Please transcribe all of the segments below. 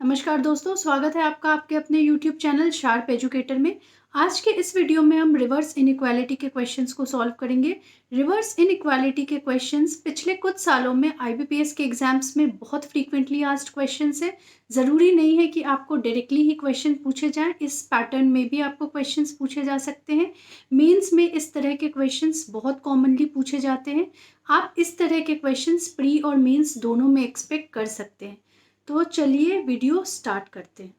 नमस्कार दोस्तों, स्वागत है आपका आपके अपने YouTube चैनल शार्प एजुकेटर में। आज के इस वीडियो में हम रिवर्स इनइक्वालिटी के क्वेश्चंस को सॉल्व करेंगे। रिवर्स इनइक्वालिटी के क्वेश्चंस पिछले कुछ सालों में IBPS के एग्जाम्स में बहुत फ्रीक्वेंटली आस्क्ड क्वेश्चंस है। ज़रूरी नहीं है कि आपको डायरेक्टली ही क्वेश्चन पूछे जाएं, इस पैटर्न में भी आपको क्वेश्चंस पूछे जा सकते हैं। मेंस में इस तरह के क्वेश्चंस बहुत कॉमनली पूछे जाते हैं। आप इस तरह के क्वेश्चंस प्री और मेंस दोनों में एक्सपेक्ट कर सकते हैं। तो चलिए वीडियो स्टार्ट करते हैं।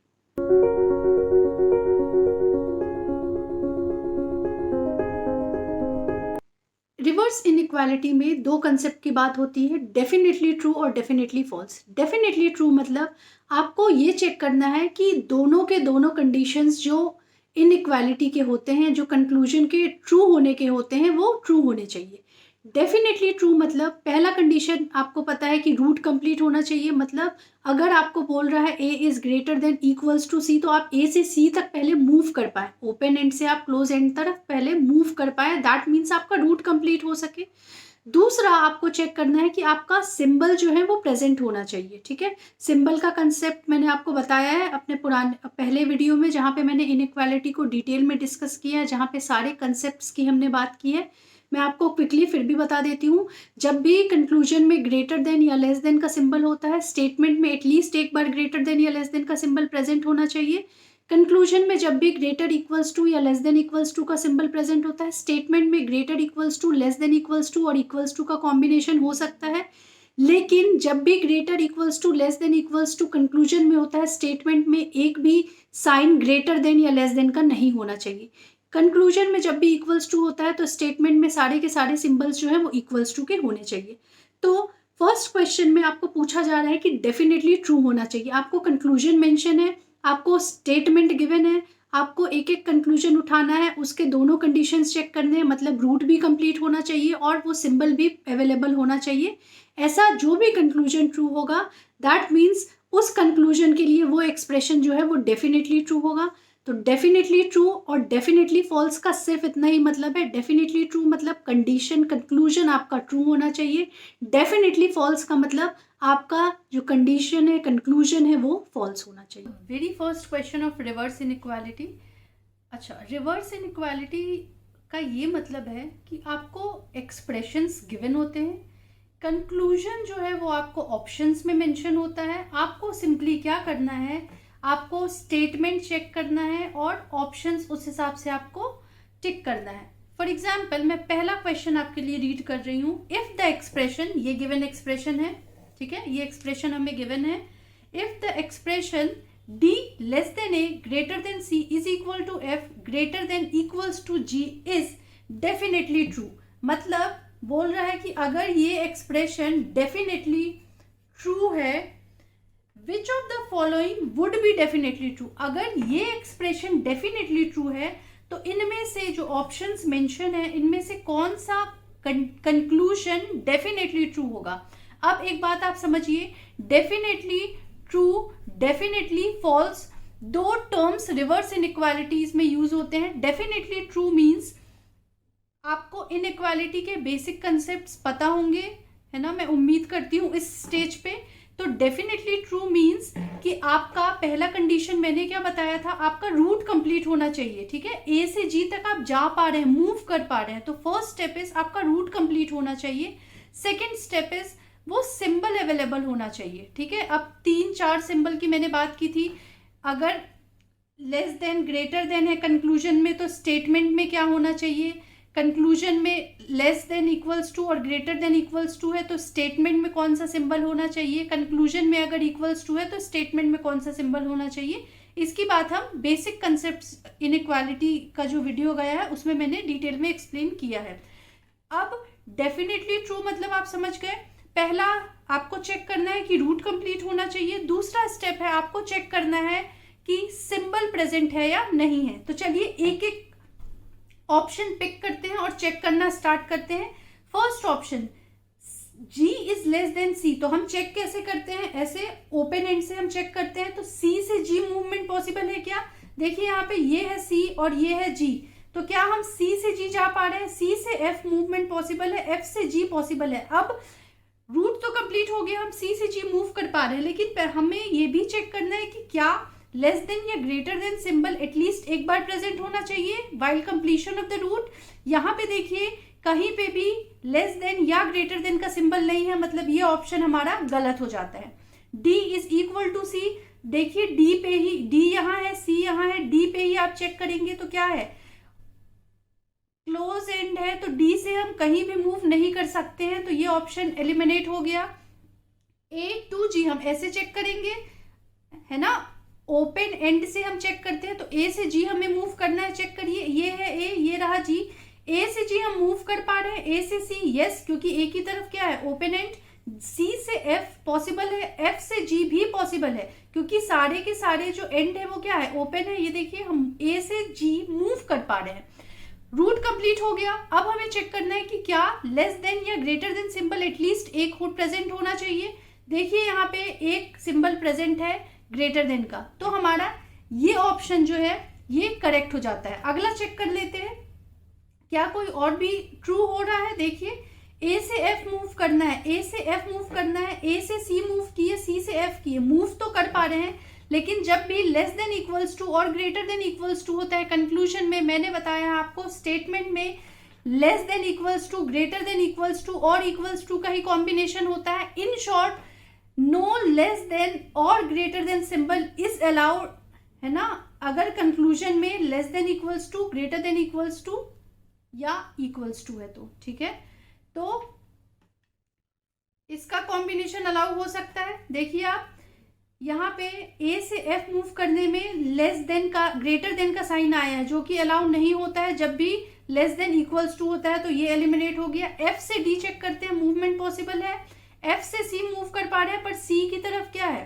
रिवर्स इनइक्वालिटी में दो कंसेप्ट की बात होती है, डेफिनेटली ट्रू और डेफिनेटली फॉल्स। डेफिनेटली ट्रू मतलब आपको ये चेक करना है कि दोनों के दोनों कंडीशंस जो इनइक्वालिटी के होते हैं, जो कंक्लूजन के ट्रू होने के होते हैं, वो ट्रू होने चाहिए। डेफिनेटली ट्रू मतलब पहला कंडीशन आपको पता है कि रूट कंप्लीट होना चाहिए। मतलब अगर आपको बोल रहा है A is greater than equals to C, तो आप ए से सी तक पहले मूव कर पाए, ओपन एंड से आप क्लोज एंड तरफ पहले मूव कर पाए, दैट मीन्स आपका रूट कंप्लीट हो सके। दूसरा आपको चेक करना है कि आपका सिंबल जो है वो प्रेजेंट होना चाहिए। ठीक है, सिंबल का कंसेप्ट मैंने आपको बताया है अपने पुराने पहले वीडियो में, जहाँ पे मैंने इनइक्वालिटी को डिटेल में डिस्कस किया है, जहाँ पे सारे कंसेप्ट्स की हमने बात की है। मैं आपको क्विकली फिर भी बता देती हूँ। जब भी कंक्लूजन में ग्रेटर देन या लेस देन का सिंबल होता है, स्टेटमेंट में एटलीस्ट एक बार ग्रेटर देन या लेस देन का सिंबल प्रेजेंट होना चाहिए। कंक्लूजन में जब भी ग्रेटर इक्वल्स टू या लेस देन इक्वल्स टू का सिंबल प्रेजेंट होता है, स्टेटमेंट में greater equals to, less than equals to और इक्वल्स टू का कॉम्बिनेशन हो सकता है। लेकिन जब भी greater equals to, less than equals to conclusion में होता है, स्टेटमेंट में एक भी साइन ग्रेटर देन या लेस देन का नहीं होना चाहिए। कंक्लूजन में जब भी इक्वल्स टू होता है तो स्टेटमेंट में सारे के सारे सिंबल्स जो है वो इक्वल्स टू के होने चाहिए। तो फर्स्ट क्वेश्चन में आपको पूछा जा रहा है कि डेफिनेटली ट्रू होना चाहिए। आपको कंक्लूजन मेंशन है, आपको स्टेटमेंट गिवन है, आपको एक एक कंक्लूजन उठाना है, उसके दोनों कंडीशंस चेक करने हैं। मतलब रूट भी कंप्लीट होना चाहिए और वो सिंबल भी अवेलेबल होना चाहिए। ऐसा जो भी कंक्लूजन ट्रू होगा, दैट मीन्स उस कंक्लूजन के लिए वो एक्सप्रेशन जो है वो डेफिनेटली ट्रू होगा। तो डेफिनेटली ट्रू और डेफिनेटली फॉल्स का सिर्फ इतना ही मतलब है। डेफिनेटली ट्रू मतलब कंडीशन, कंक्लूजन आपका ट्रू होना चाहिए। डेफिनेटली फॉल्स का मतलब आपका जो कंडीशन है, कंक्लूजन है, वो फॉल्स होना चाहिए। Very first question of reverse inequality. अच्छा, रिवर्स इनइक्वालिटी का ये मतलब है कि आपको एक्सप्रेशंस गिवन होते हैं, कंक्लूजन जो है वो आपको ऑप्शंस में मेंशन होता है। आपको सिंपली क्या करना है, आपको स्टेटमेंट चेक करना है और ऑप्शंस उस हिसाब से आपको टिक करना है। फॉर एग्जाम्पल मैं पहला क्वेश्चन आपके लिए रीड कर रही हूँ। इफ द एक्सप्रेशन, ये गिवन एक्सप्रेशन है, ठीक है, ये एक्सप्रेशन हमें गिवन है। If the expression d less than a greater than c is equal to f greater than equals to g is definitely true. मतलब बोल रहा है कि अगर ये एक्सप्रेशन डेफिनेटली ट्रू है, विच of the following would be definitely true. अगर ये एक्सप्रेशन डेफिनेटली ट्रू है तो इनमें से जो ऑप्शंस मेंशन है, इनमें से कौन सा कंक्लूजन डेफिनेटली ट्रू होगा। अब एक बात आप समझिए, डेफिनेटली ट्रू, डेफिनेटली फॉल्स, दो टर्म्स रिवर्स इनइक्वालिटीज में यूज होते हैं। डेफिनेटली ट्रू मीन्स आपको इनइक्वालिटी के बेसिक कंसेप्ट्स पता होंगे, है ना, मैं उम्मीद करती हूँ इस स्टेज पे। तो डेफिनेटली ट्रू मीन्स कि आपका पहला कंडीशन मैंने क्या बताया था, आपका रूट कंप्लीट होना चाहिए। ठीक है, ए से जी तक आप जा पा रहे हैं, मूव कर पा रहे हैं, तो फर्स्ट स्टेप इज आपका रूट कंप्लीट होना चाहिए। सेकेंड स्टेप इज वो सिंबल अवेलेबल होना चाहिए। ठीक है, अब 3-4 सिंबल की मैंने बात की थी। अगर लेस देन ग्रेटर देन है कंक्लूजन में, तो स्टेटमेंट में क्या होना चाहिए, कंक्लूजन में लेस देन इक्वल्स टू और ग्रेटर देन इक्वल्स टू है तो स्टेटमेंट में कौन सा सिंबल होना चाहिए, कंक्लूजन में अगर इक्वल्स टू है तो स्टेटमेंट में कौन सा सिंबल होना चाहिए। इसकी बात हम बेसिक कंसेप्ट्स इनइक्वालिटी का जो वीडियो गया है उसमें मैंने डिटेल में एक्सप्लेन किया है। अब डेफिनेटली ट्रू मतलब आप समझ गए। पहला आपको चेक करना है कि रूट कंप्लीट होना चाहिए। दूसरा स्टेप है आपको चेक करना है कि सिंबल प्रेजेंट है या नहीं है। तो चलिए एक एक ऑप्शन पिक करते हैं और चेक करना स्टार्ट करते हैं। First option G is less then C, तो हम चेक कैसे करते हैं, ऐसे ओपन एंड से हम चेक करते हैं। तो C से G मूवमेंट पॉसिबल है क्या, देखिए यहाँ पे ये है C और ये है G, तो क्या हम C से G जा पा रहे हैं, C से F मूवमेंट पॉसिबल है, F से G पॉसिबल है। अब रूट तो कंप्लीट हो गया, हम सी से जी मूव कर पा रहे हैं, लेकिन हमें ये भी चेक करना है कि क्या लेस देन या ग्रेटर देन सिंबल एटलीस्ट एक बार प्रेजेंट होना चाहिए while completion of the root. यहाँ पे देखिए कहीं पे भी लेस देन या ग्रेटर देन का सिंबल नहीं है, मतलब ये ऑप्शन हमारा गलत हो जाता है। डी इज इक्वल टू सी, देखिए डी पे ही, डी यहाँ है, सी यहाँ है, डी पे ही आप चेक करेंगे तो क्या है, क्लोज एंड है, तो डी से हम कहीं भी मूव नहीं कर सकते हैं, तो ये ऑप्शन एलिमिनेट हो गया। ए टू जी हम ऐसे चेक करेंगे, है ना, ओपन एंड से हम चेक करते हैं, तो ए से जी हमें मूव करना है, चेक करिए, ये है ए, ये रहा जी, ए से जी हम मूव कर पा रहे हैं, ए से सी यस, क्योंकि ए की तरफ क्या है, ओपन एंड, सी से एफ पॉसिबल है, एफ से जी भी पॉसिबल है, क्योंकि सारे के सारे जो एंड है वो क्या है, ओपन है। ये देखिए हम ए से जी मूव कर पा रहे हैं, रूट कंप्लीट हो गया। अब हमें चेक करना है कि क्या लेस देन या ग्रेटर देन सिंबल एटलीस्ट एक हुड प्रेजेंट होना चाहिए। देखिए यहाँ पे एक सिंबल प्रेजेंट है ग्रेटर देन का, तो हमारा ये ऑप्शन जो है ये करेक्ट हो जाता है। अगला चेक कर लेते हैं क्या कोई और भी ट्रू हो रहा है। देखिए ए से एफ मूव करना है, ए से एफ मूव करना है, ए से सी मूव किए, सी से एफ किए, मूव तो कर पा रहे हैं, लेकिन जब भी लेस देन इक्वल्स टू और ग्रेटर देन इक्वल्स टू होता है कंक्लूजन में, मैंने बताया आपको स्टेटमेंट में less than equals to, greater than equals to और इक्वल्स टू का ही कॉम्बिनेशन होता है। In short no less than और greater than symbol is allowed, है ना, अगर कंक्लूजन में less than equals to, greater than equals to या इक्वल्स टू है तो, ठीक है, तो इसका कॉम्बिनेशन अलाउ हो सकता है। देखिए आप यहाँ पे ए से एफ मूव करने में लेस देन का, ग्रेटर देन का साइन आया है, जो कि अलाउ नहीं होता है जब भी लेस देन इक्वल्स टू होता है, तो ये एलिमिनेट हो गया। एफ से डी चेक करते हैं, मूवमेंट पॉसिबल है, एफ से सी मूव कर पा रहे हैं, पर सी की तरफ क्या है,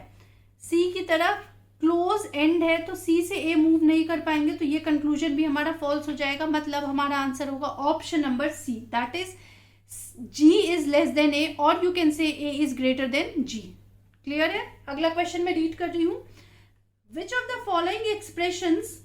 सी की तरफ क्लोज एंड है, तो सी से ए मूव नहीं कर पाएंगे, तो ये कंक्लूजन भी हमारा फॉल्स हो जाएगा। मतलब हमारा आंसर होगा option number C, that is G is less than A, और you can say A is greater than G. Clear है। अगला क्वेश्चन मैं रीड कर रही हूं, which of the following expressions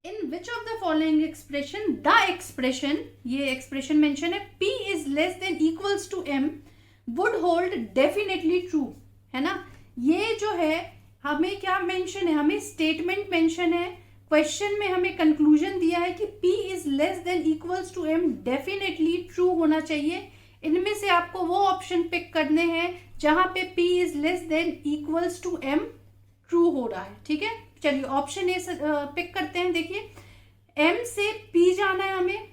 in which of the following expression the expression, ये expression mention है, p is less than equals to m would hold definitely true, है ना। ये जो है हमें क्या मेंशन है, हमें स्टेटमेंट मेंशन है, क्वेश्चन में हमें कंक्लूजन दिया है कि p is less than equals to m definitely true होना चाहिए। इनमें से आपको वो ऑप्शन पिक करने हैं जहां पे p is less than equals to m true हो रहा है, ठीक है। चलिए ऑप्शन ए पिक करते हैं। देखिए m से p जाना है, हमें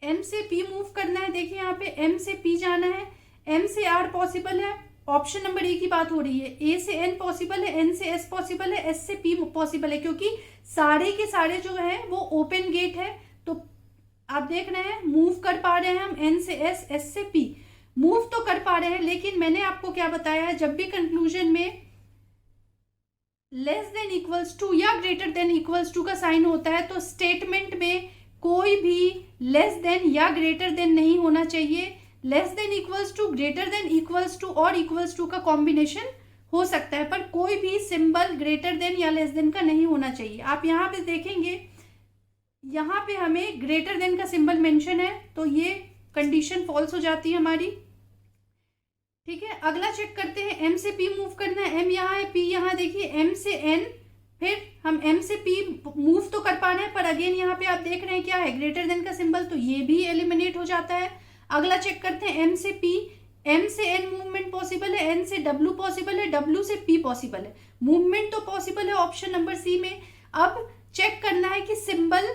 m से p मूव करना है, देखिए यहाँ पे m से p जाना है, m से r पॉसिबल है, ऑप्शन नंबर ए की बात हो रही है, a से n पॉसिबल है, n से s पॉसिबल है, s से p पॉसिबल है, क्योंकि सारे के सारे जो है वो ओपन गेट है, तो आप देख रहे हैं मूव कर पा रहे हैं हम, n से s, s से p मूव तो कर पा रहे हैं, लेकिन मैंने आपको क्या बताया है, जब भी कंक्लूजन में लेस देन इक्वल्स टू या ग्रेटर देन इक्वल्स टू का साइन होता है, तो स्टेटमेंट में कोई भी लेस देन या ग्रेटर देन नहीं होना चाहिए। Less than equals to, greater than equals to और इक्वल्स टू का कॉम्बिनेशन हो सकता है, पर कोई भी सिंबल ग्रेटर देन या लेस देन का नहीं होना चाहिए। आप यहाँ पे देखेंगे, यहाँ पे हमें ग्रेटर देन का सिंबल मेंशन है, तो ये कंडीशन फॉल्स हो जाती है हमारी, ठीक है। अगला चेक करते हैं, m से p मूव करना है, m यहाँ है, p यहाँ, देखिए m से n, फिर हम m से p मूव तो कर पा रहे हैं, पर अगेन यहाँ पे आप देख रहे हैं क्या है, ग्रेटर देन का सिंबल, तो ये भी एलिमिनेट हो जाता है। अगला चेक करते हैं, m से p, m से n मूवमेंट पॉसिबल है, n से w पॉसिबल है, w से p पॉसिबल है, मूवमेंट तो पॉसिबल है ऑप्शन नंबर सी में। अब चेक करना है कि सिंबल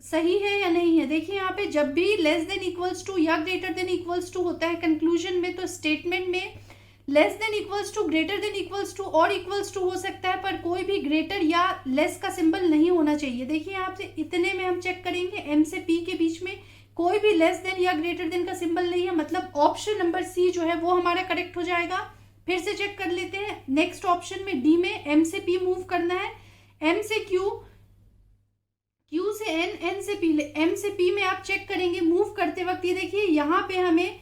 सही है या नहीं है। देखिए यहाँ पे जब भी लेस देन इक्वल्स टू या ग्रेटर देन इक्वल्स टू होता है कंक्लूजन में, तो स्टेटमेंट में less than equals to, greater than equals to और इक्वल्स टू हो सकता है, पर कोई भी ग्रेटर या लेस का सिंबल नहीं होना चाहिए। देखिए यहाँ से इतने में हम चेक करेंगे, m से p के बीच में कोई भी लेस देन या ग्रेटर देन का सिंबल नहीं है, मतलब ऑप्शन नंबर सी जो है वो हमारा करेक्ट हो जाएगा। फिर से चेक कर लेते हैं, नेक्स्ट ऑप्शन में डी में m से p मूव करना है, m से q, q से n, n से p, m से p में आप चेक करेंगे मूव करते वक्त, ये देखिए यहाँ पे हमें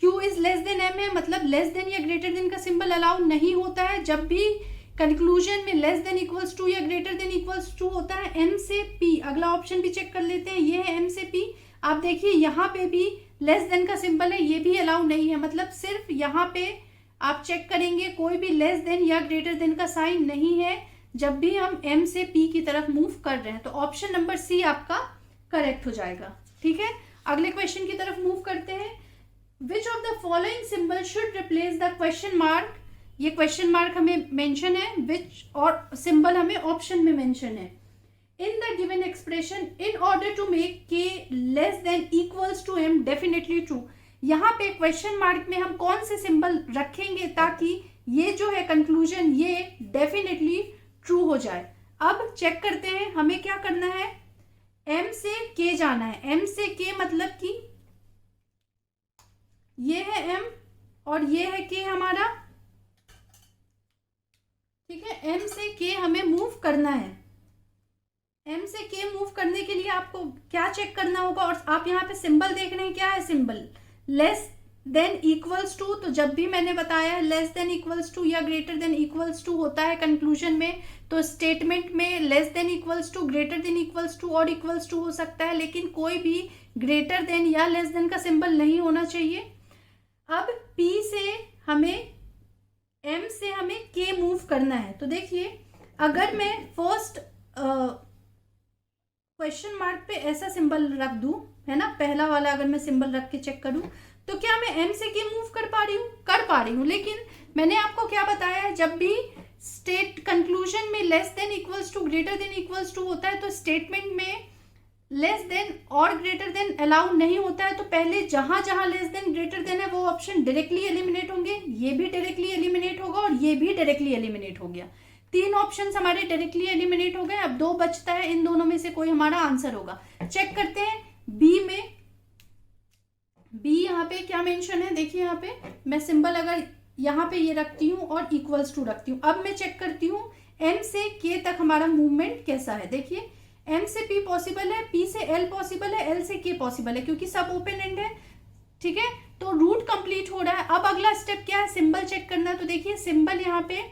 q is less then m है, मतलब लेस देन या ग्रेटर देन का सिंबल अलाउ नहीं होता है। जब भी कंक्लूजन में लेस देन इक्वल्स टू या ग्रेटर देन इक्वल्स टू होता है एम से पी। अगला ऑप्शन भी चेक कर लेते हैं, ये है एम से पी। आप देखिए यहाँ पे भी लेस देन का सिंबल है, ये भी अलाउ नहीं है, मतलब सिर्फ यहाँ पे आप चेक करेंगे कोई भी लेस देन या ग्रेटर देन का साइन नहीं है जब भी हम एम से पी की तरफ मूव कर रहे हैं। तो ऑप्शन नंबर सी आपका करेक्ट हो जाएगा। ठीक है, अगले क्वेश्चन की तरफ मूव करते हैं। Which of the following symbol should replace the question mark. ये क्वेश्चन मार्क हमें मेंशन है, विच और सिंबल हमें ऑप्शन में मेंशन है। In the given expression in order to make K less than equals to M definitely true. यहाँ पे question mark में हम कौन से सिंबल रखेंगे ताकि ये जो है कंक्लूजन ये डेफिनेटली ट्रू हो जाए। अब चेक करते हैं हमें क्या करना है, एम से के जाना है। एम से के मतलब कि ये है एम और ये है के हमारा। ठीक है, एम से के हमें मूव करना है। एम से के मूव करने के लिए आपको क्या चेक करना होगा, और आप यहाँ पे सिंबल देख रहे हैं, क्या है symbol, less than equals to. तो जब भी मैंने बताया है लेस देन इक्वल्स टू या ग्रेटर देन इक्वल्स टू होता है कंक्लूजन में, तो स्टेटमेंट में less than equals to, greater than equals to और इक्वल्स टू हो सकता है, लेकिन कोई भी ग्रेटर देन या लेस देन का सिंबल नहीं होना चाहिए। अब पी से हमें, एम से हमें के मूव करना है। तो देखिए अगर मैं फर्स्ट क्वेश्चन मार्क पे ऐसा सिंबल रख दूं, है ना, पहला वाला अगर मैं सिंबल रख के चेक करूं तो क्या मैं एम से के मूव कर पा रही हूँ। लेकिन मैंने आपको क्या बताया है, जब भी स्टेट कंक्लूजन में less than equals to, greater than equals to होता है तो स्टेटमेंट में लेस देन और ग्रेटर देन अलाउ नहीं होता है। तो पहले जहां जहां लेस देन ग्रेटर देन है वो ऑप्शन डायरेक्टली एलिमिनेट होंगे, ये भी डायरेक्टली एलिमिनेट होगा और ये भी डायरेक्टली एलिमिनेट हो गया। तीन ऑप्शंस हमारे डायरेक्टली एलिमिनेट हो गए। अब दो बचता है, इन दोनों में से कोई हमारा आंसर होगा। चेक करते हैं बी में। बी यहाँ पे क्या मेंशन है, देखिए यहाँ पे मैं सिंबल अगर यहाँ पे ये रखती हूँ और इक्वल्स टू रखती हूँ। अब मैं चेक करती हूँ एम से के तक हमारा मूवमेंट कैसा है। देखिए एम से पी पॉसिबल है, पी से एल पॉसिबल है, एल से के पॉसिबल है, क्योंकि सब ओपन एंड है। ठीक है, तो रूट कंप्लीट हो रहा है। अब अगला स्टेप क्या है, सिंबल चेक करना। तो देखिए सिंबल यहाँ पे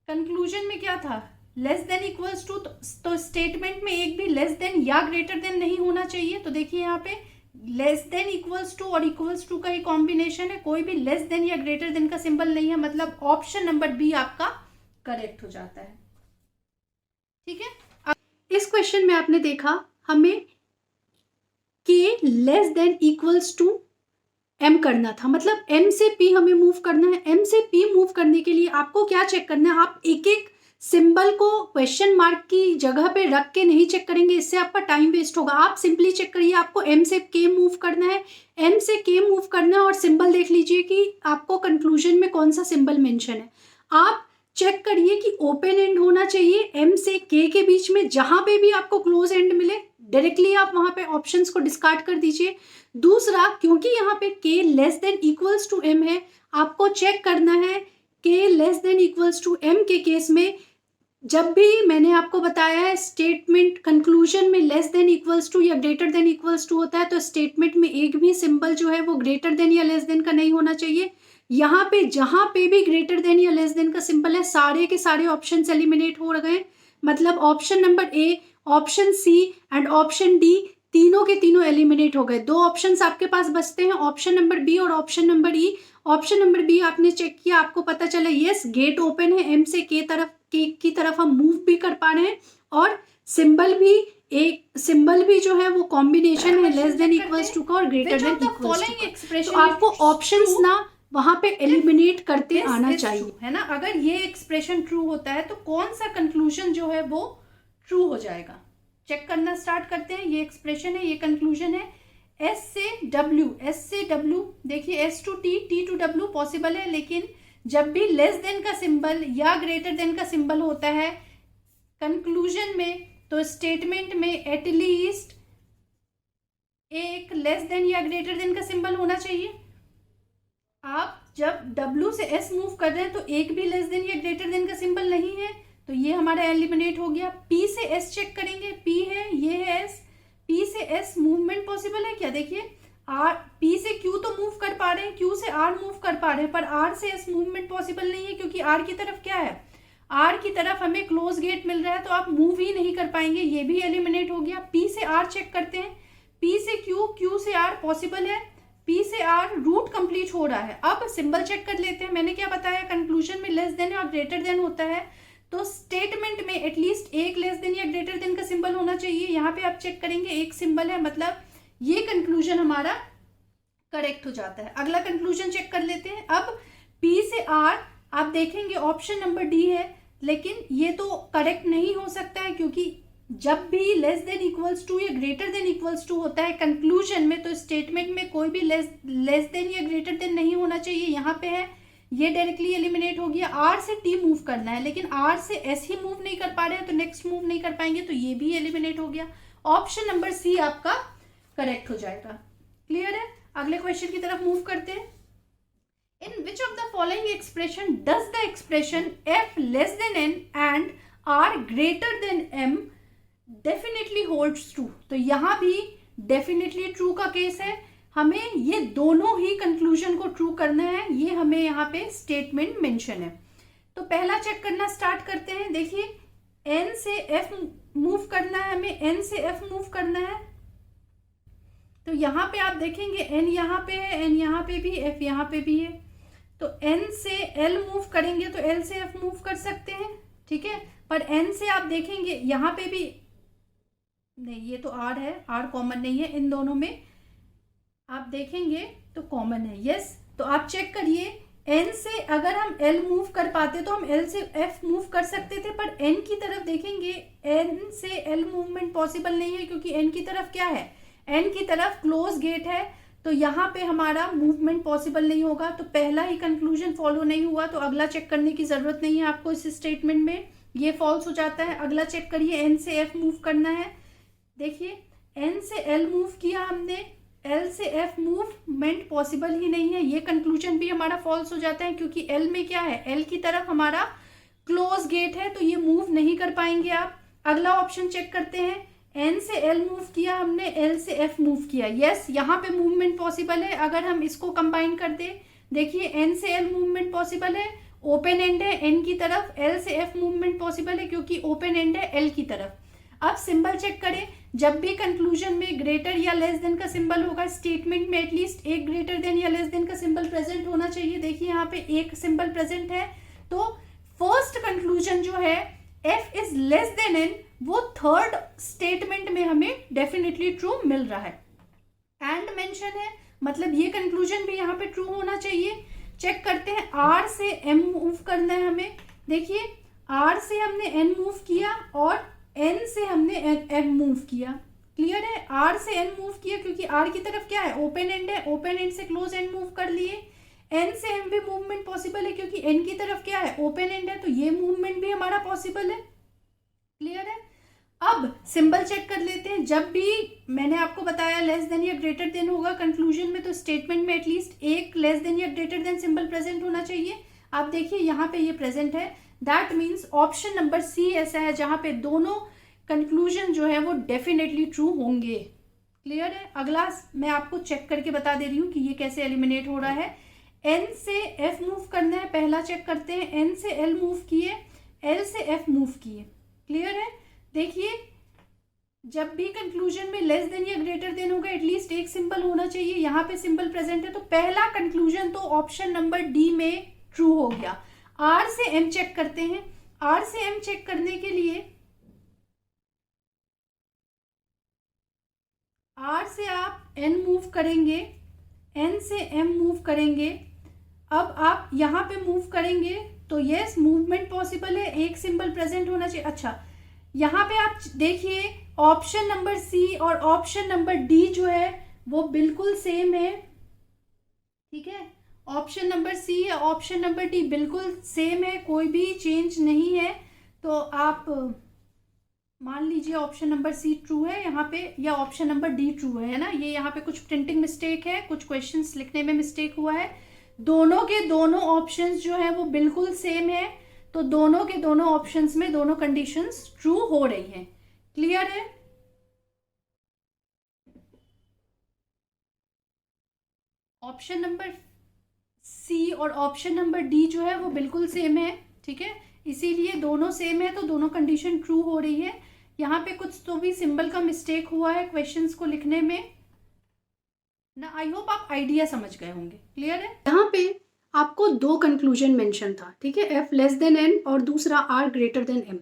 कंक्लूजन में क्या था, लेस देन इक्वल्स टू, तो स्टेटमेंट में एक भी लेस देन या ग्रेटर देन नहीं होना चाहिए। तो देखिए यहाँ पे लेस देन इक्वल्स टू और इक्वल्स टू का ही कॉम्बिनेशन है, कोई भी लेस देन या ग्रेटर देन का सिंबल नहीं है, मतलब ऑप्शन नंबर बी आपका करेक्ट हो जाता है। ठीक है, इस क्वेश्चन में आपने देखा हमें K less than equals to M करना था, मतलब एम से पी हमें मूव करना है। एम से पी मूव करने के लिए आपको क्या चेक करना है, आप एक एक सिंबल को क्वेश्चन मार्क की जगह पे रख के नहीं चेक करेंगे, इससे आपका टाइम वेस्ट होगा। आप सिंपली चेक करिए आपको एम से के मूव करना है, एम से के मूव करना है और सिंबल देख लीजिए कि आपको कंक्लूजन में कौन सा सिंबल मेंशन है। आप चेक करिए कि ओपन एंड होना चाहिए एम से के बीच में, जहां पे भी आपको क्लोज एंड मिले डायरेक्टली आप वहां पे ऑप्शंस को डिस्कार्ड कर दीजिए। दूसरा, क्योंकि यहाँ पे K less than equals to M है, आपको चेक करना है K less than equals to M के केस में जब भी मैंने आपको बताया है स्टेटमेंट कंक्लूजन में लेस देन इक्वल्स टू या ग्रेटर देन इक्वल्स टू होता है, तो स्टेटमेंट में एक भी सिंबल जो है वो ग्रेटर देन या लेस देन का नहीं होना चाहिए। यहाँ पे जहां पे भी ग्रेटर देन या लेस देन का सिंबल है सारे के सारे ऑप्शन एलिमिनेट हो गए, मतलब option number A, option C and option D तीनों के तीनों एलिमिनेट हो गए। दो ऑप्शंस आपके पास बचते हैं, ऑप्शन नंबर बी और option number E. Option number B आपने चेक किया, आपको पता चला यस गेट ओपन है, एम से के की तरफ हम मूव भी कर पा रहे हैं और सिंबल भी जो है वो कॉम्बिनेशन है लेस देन इक्वल्स टू का और ग्रेटर देन इक्वल्स टू। तो आपको ऑप्शंस ना वहां पे एलिमिनेट करते आना चाहिए, है ना। अगर ये एक्सप्रेशन ट्रू होता है तो कौन सा कंक्लूजन जो है वो ट्रू हो जाएगा, चेक करना स्टार्ट करते हैं। ये एक्सप्रेशन है, ये कंक्लूजन है। एस से डब्ल्यू, देखिए S to T, T to W possible है, लेकिन जब भी लेस देन का सिंबल या ग्रेटर देन का सिंबल होता है कंक्लूजन में, तो स्टेटमेंट में एटलीस्ट एक लेस देन या ग्रेटर देन का सिंबल होना चाहिए। आप जब W से S मूव कर रहे हैं तो एक भी लेस देन या ग्रेटर देन का सिंबल नहीं है, तो ये हमारा एलिमिनेट हो गया। P से S चेक करेंगे, P है, ये है S, P से S मूवमेंट पॉसिबल है क्या, देखिए R, P से Q तो मूव कर पा रहे हैं, Q से R मूव कर पा रहे हैं, पर R से S मूवमेंट पॉसिबल नहीं है, क्योंकि R की तरफ क्या है, आर की तरफ हमें क्लोज गेट मिल रहा है तो आप मूव ही नहीं कर पाएंगे, ये भी एलिमिनेट हो गया। पी से आर चेक करते हैं, पी से क्यू, क्यू से आर पॉसिबल है, पी से आर रूट कंप्लीट हो रहा है। अब सिंबल चेक कर लेते हैं, मैंने क्या बताया, कंक्लूजन में लेस देन और ग्रेटर देन होता है, तो स्टेटमेंट में एटलीस्ट एक लेस देन या ग्रेटर देन का सिंबल होना चाहिए। यहाँ पे आप चेक करेंगे एक सिंबल है, मतलब ये कंक्लूजन हमारा करेक्ट हो जाता है। अगला कंक्लूजन चेक कर लेते हैं। अब पी से आर आप देखेंगे ऑप्शन नंबर डी है, लेकिन ये तो करेक्ट नहीं हो सकता है क्योंकि जब भी लेस देन इक्वल्स टू या ग्रेटर देन इक्वल्स टू होता है कंक्लूजन में, तो स्टेटमेंट में कोई भी लेस देन या ग्रेटर देन नहीं होना चाहिए। यहाँ पे है, ये डायरेक्टली एलिमिनेट हो गया। आर से टी मूव करना है, लेकिन आर से एस ही मूव नहीं कर पा रहे हैं तो नेक्स्ट मूव नहीं कर पाएंगे, तो ये भी एलिमिनेट हो गया। ऑप्शन नंबर सी आपका करेक्ट हो जाएगा। क्लियर है? अगले क्वेश्चन की तरफ मूव करते हैं। In which of the following expression does the expression F less than N and R greater than M definitely holds true? तो यहां भी डेफिनेटली ट्रू का केस है, हमें ये दोनों ही कंक्लूजन को ट्रू करना है, ये हमें यहाँ पे स्टेटमेंट मेंशन है। तो पहला चेक करना स्टार्ट करते हैं। देखिए एन से एफ मूव करना है, हमें एन से एफ मूव करना है, तो यहाँ पे आप देखेंगे एन यहाँ पे है, एन यहाँ पे भी, एफ यहाँ पे भी है, तो एन से एल मूव करेंगे तो एल से एफ मूव कर सकते हैं, ठीक है। पर एन से आप देखेंगे यहाँ पे भी नहीं, ये तो आर है, आर कॉमन नहीं है इन दोनों में, आप देखेंगे तो कॉमन है, यस। तो आप चेक करिए, एन से अगर हम एल मूव कर पाते तो हम एल से एफ मूव कर सकते थे, पर एन की तरफ देखेंगे एन से एल मूवमेंट पॉसिबल नहीं है क्योंकि एन की तरफ क्या है, एन की तरफ क्लोज गेट है, तो यहाँ पे हमारा मूवमेंट पॉसिबल नहीं होगा। तो पहला ही कंक्लूजन फॉलो नहीं हुआ, तो अगला चेक करने की जरूरत नहीं है आपको इस स्टेटमेंट में, ये फॉल्स हो जाता है। अगला चेक करिए, एन से एफ मूव करना है, देखिए एन से एल मूव किया हमने, एल से एफ मूवमेंट पॉसिबल ही नहीं है, ये कंक्लूजन भी हमारा फॉल्स हो जाता है क्योंकि एल में क्या है, एल की तरफ हमारा क्लोज गेट है, तो ये मूव नहीं कर पाएंगे आप। अगला ऑप्शन चेक करते हैं, एन से एल मूव किया हमने, एल से एफ मूव किया, यस यहाँ पे मूवमेंट पॉसिबल है। अगर हम इसको कंबाइन कर दे, देखिए एन से एल मूवमेंट पॉसिबल है, ओपन एंड है एन की तरफ, एल से एफ मूवमेंट पॉसिबल है क्योंकि ओपन एंड है एल की तरफ। अब सिंबल चेक करें, जब भी कंक्लूजन में ग्रेटर या लेस देन का सिंबल होगा, स्टेटमेंट में एटलीस्ट एक ग्रेटर देन या लेस देन का सिंबल प्रेजेंट होना चाहिए। देखिए यहाँ पे एक सिंबल प्रेजेंट है, तो फर्स्ट कंक्लूजन जो है F is less than N, वो थर्ड स्टेटमेंट में हमें डेफिनेटली ट्रू मिल रहा है। एंड मेंशन है, मतलब ये कंक्लूजन भी यहाँ पे ट्रू होना चाहिए। चेक करते हैं, आर से एम मूव करना है हमें, देखिए आर से हमने एन मूव किया और एन से हमने एम मूव किया। क्लियर है? आर से एन मूव किया क्योंकि आर की तरफ क्या है, ओपन एंड है, ओपन एंड से क्लोज एंड मूव कर लिए। एन से एम भी मूवमेंट पॉसिबल है क्योंकि एन की तरफ क्या है, ओपन एंड है, तो ये मूवमेंट भी हमारा पॉसिबल है। क्लियर है? अब सिंबल चेक कर लेते हैं, जब भी मैंने आपको बताया लेस देन या ग्रेटर देन होगा कंक्लूजन में, तो स्टेटमेंट में एटलीस्ट एक लेस देन या ग्रेटर देन सिंबल प्रेजेंट होना चाहिए। आप देखिए यहाँ पे ये प्रेजेंट है, that means option number C ऐसा है जहां पे दोनों कंक्लूजन जो है वो डेफिनेटली ट्रू होंगे। क्लियर है? अगला मैं आपको चेक करके बता दे रही हूँ कि ये कैसे एलिमिनेट हो रहा है। एन से एफ मूव करना है, पहला चेक करते हैं, एन से एल मूव किए, एल से एफ मूव किए। क्लियर है? देखिए जब भी कंक्लूजन में लेस देन या ग्रेटर देन होगा एटलीस्ट एक सिंबल होना चाहिए, यहाँ पे सिंबल प्रेजेंट है, तो पहला कंक्लूजन तो ऑप्शन नंबर डी में ट्रू हो गया। आर से एम चेक करते हैं, आर से एम चेक करने के लिए आर से आप एन मूव करेंगे, एन से एम मूव करेंगे, अब आप यहाँ पे मूव करेंगे तो यस मूवमेंट पॉसिबल है, एक सिंबल प्रेजेंट होना चाहिए। अच्छा यहाँ पे आप देखिए ऑप्शन नंबर सी और ऑप्शन नंबर डी जो है वो बिल्कुल सेम है, ठीक है। ऑप्शन नंबर सी या ऑप्शन नंबर डी बिल्कुल सेम है, कोई भी चेंज नहीं है, तो आप मान लीजिए ऑप्शन नंबर सी ट्रू है यहाँ पे, या ऑप्शन नंबर डी ट्रू है ना। ये यहाँ पे कुछ प्रिंटिंग मिस्टेक है, कुछ क्वेश्चंस लिखने में मिस्टेक हुआ है। दोनों के दोनों ऑप्शंस जो है वो बिल्कुल सेम है, तो दोनों के दोनों ऑप्शंस में दोनों कंडीशंस ट्रू हो रही हैं। क्लियर है? ऑप्शन नंबर सी और ऑप्शन नंबर डी जो है वो बिल्कुल सेम है, ठीक है। इसीलिए दोनों सेम है तो दोनों कंडीशन ट्रू हो रही है। यहाँ पे कुछ तो भी सिंबल का मिस्टेक हुआ है क्वेश्चंस को लिखने में ना। आई होप आप आइडिया समझ गए होंगे। क्लियर है? यहाँ पे आपको दो कंक्लूजन मेंशन था, ठीक है, एफ लेस देन एन और दूसरा आर ग्रेटर देन एम।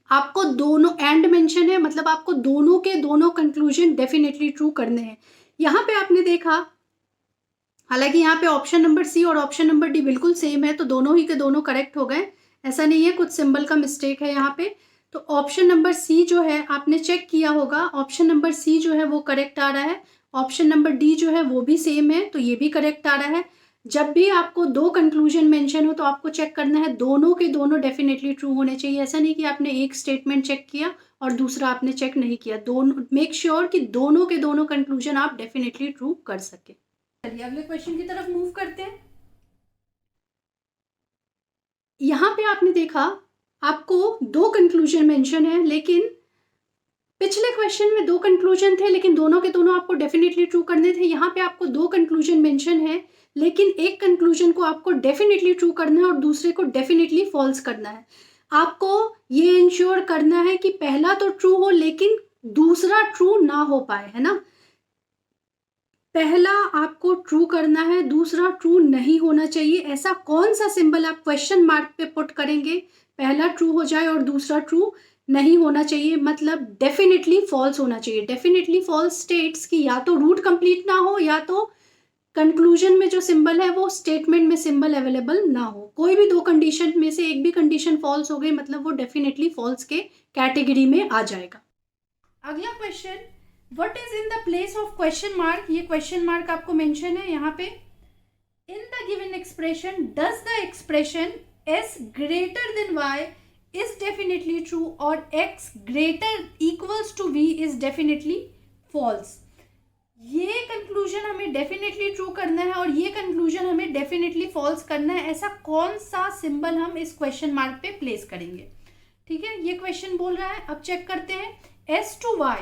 आपको दोनों एंड मेंशन है, मतलब आपको दोनों के दोनों कंक्लूजन डेफिनेटली ट्रू करने हैं। यहाँ पे आपने देखा, हालांकि यहाँ पे ऑप्शन नंबर सी और ऑप्शन नंबर डी बिल्कुल सेम है तो दोनों ही के दोनों करेक्ट हो गए, ऐसा नहीं है, कुछ सिंबल का मिस्टेक है यहाँ पे। तो ऑप्शन नंबर सी जो है आपने चेक किया होगा, ऑप्शन नंबर सी जो है वो करेक्ट आ रहा है। ऑप्शन नंबर डी जो है वो भी सेम है तो ये भी करेक्ट आ रहा है। जब भी आपको दो कंक्लूजन मेंशन हो तो आपको चेक करना है दोनों के दोनों डेफिनेटली ट्रू होने चाहिए। ऐसा नहीं कि आपने एक स्टेटमेंट चेक किया और दूसरा आपने चेक नहीं किया। दोनों मेक श्योर कि दोनों के दोनों कंक्लूजन आप डेफिनेटली ट्रू कर सके। चलिए अगले क्वेश्चन की तरफ मूव करते हैं। यहाँ पे आपने देखा आपको दो कंक्लूजन मेंशन है, लेकिन पिछले क्वेश्चन में दो कंक्लूजन थे लेकिन दोनों के दोनों आपको डेफिनेटली ट्रू करने थे। यहाँ पे आपको दो कंक्लूजन मेंशन है लेकिन एक कंक्लूजन को आपको डेफिनेटली ट्रू करना है और दूसरे को डेफिनेटली फॉल्स करना है। आपको ये इंश्योर करना है कि पहला तो ट्रू हो लेकिन दूसरा ट्रू ना हो पाए, है ना। पहला आपको ट्रू करना है, दूसरा ट्रू नहीं होना चाहिए। ऐसा कौन सा सिंबल आप क्वेश्चन मार्क पे पुट करेंगे पहला ट्रू हो जाए और दूसरा ट्रू नहीं होना चाहिए, मतलब डेफिनेटली फॉल्स होना चाहिए। डेफिनेटली फॉल्स स्टेट्स कि या तो रूट कंप्लीट ना हो या तो कंक्लूजन में जो सिंबल है वो स्टेटमेंट में सिंबल अवेलेबल ना हो। कोई भी दो कंडीशन में से एक भी कंडीशन फॉल्स हो गई मतलब वो डेफिनेटली फॉल्स के कैटेगरी में आ जाएगा। अगला question, what is in the place of question mark. ये क्वेश्चन मार्क आपको मेंशन है यहाँ पे। In the given expression does the expression s greater than y is definitely true और x greater equals to v is definitely false. ये conclusion हमें definitely true करना है और ये कंक्लूजन हमें डेफिनेटली फॉल्स करना है। ऐसा कौन सा सिंबल हम इस क्वेश्चन मार्क पे प्लेस करेंगे, ठीक है। ये क्वेश्चन बोल रहा है, अब चेक करते हैं। s टू y,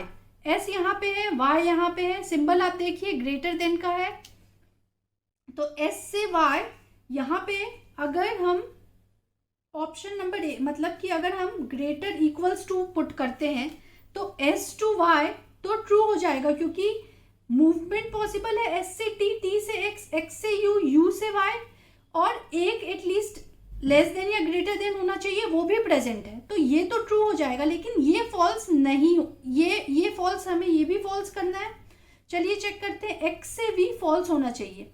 s यहाँ पे है, y यहाँ पे है, सिंबल आप देखिए ग्रेटर देन का है तो s से y यहाँ पे अगर हम ऑप्शन नंबर ए मतलब कि अगर हम ग्रेटर इक्वल्स टू पुट करते हैं तो s टू y तो ट्रू हो जाएगा क्योंकि मूवमेंट पॉसिबल है। s से t, t से x, x से u, u से y और एक एटलीस्ट लेस देन या ग्रेटर देन होना चाहिए वो भी प्रेजेंट है तो ये तो ट्रू हो जाएगा। लेकिन ये फॉल्स नहीं, ये फॉल्स, हमें ये भी फॉल्स करना है। चलिए चेक करते हैं। x से v फॉल्स होना चाहिए,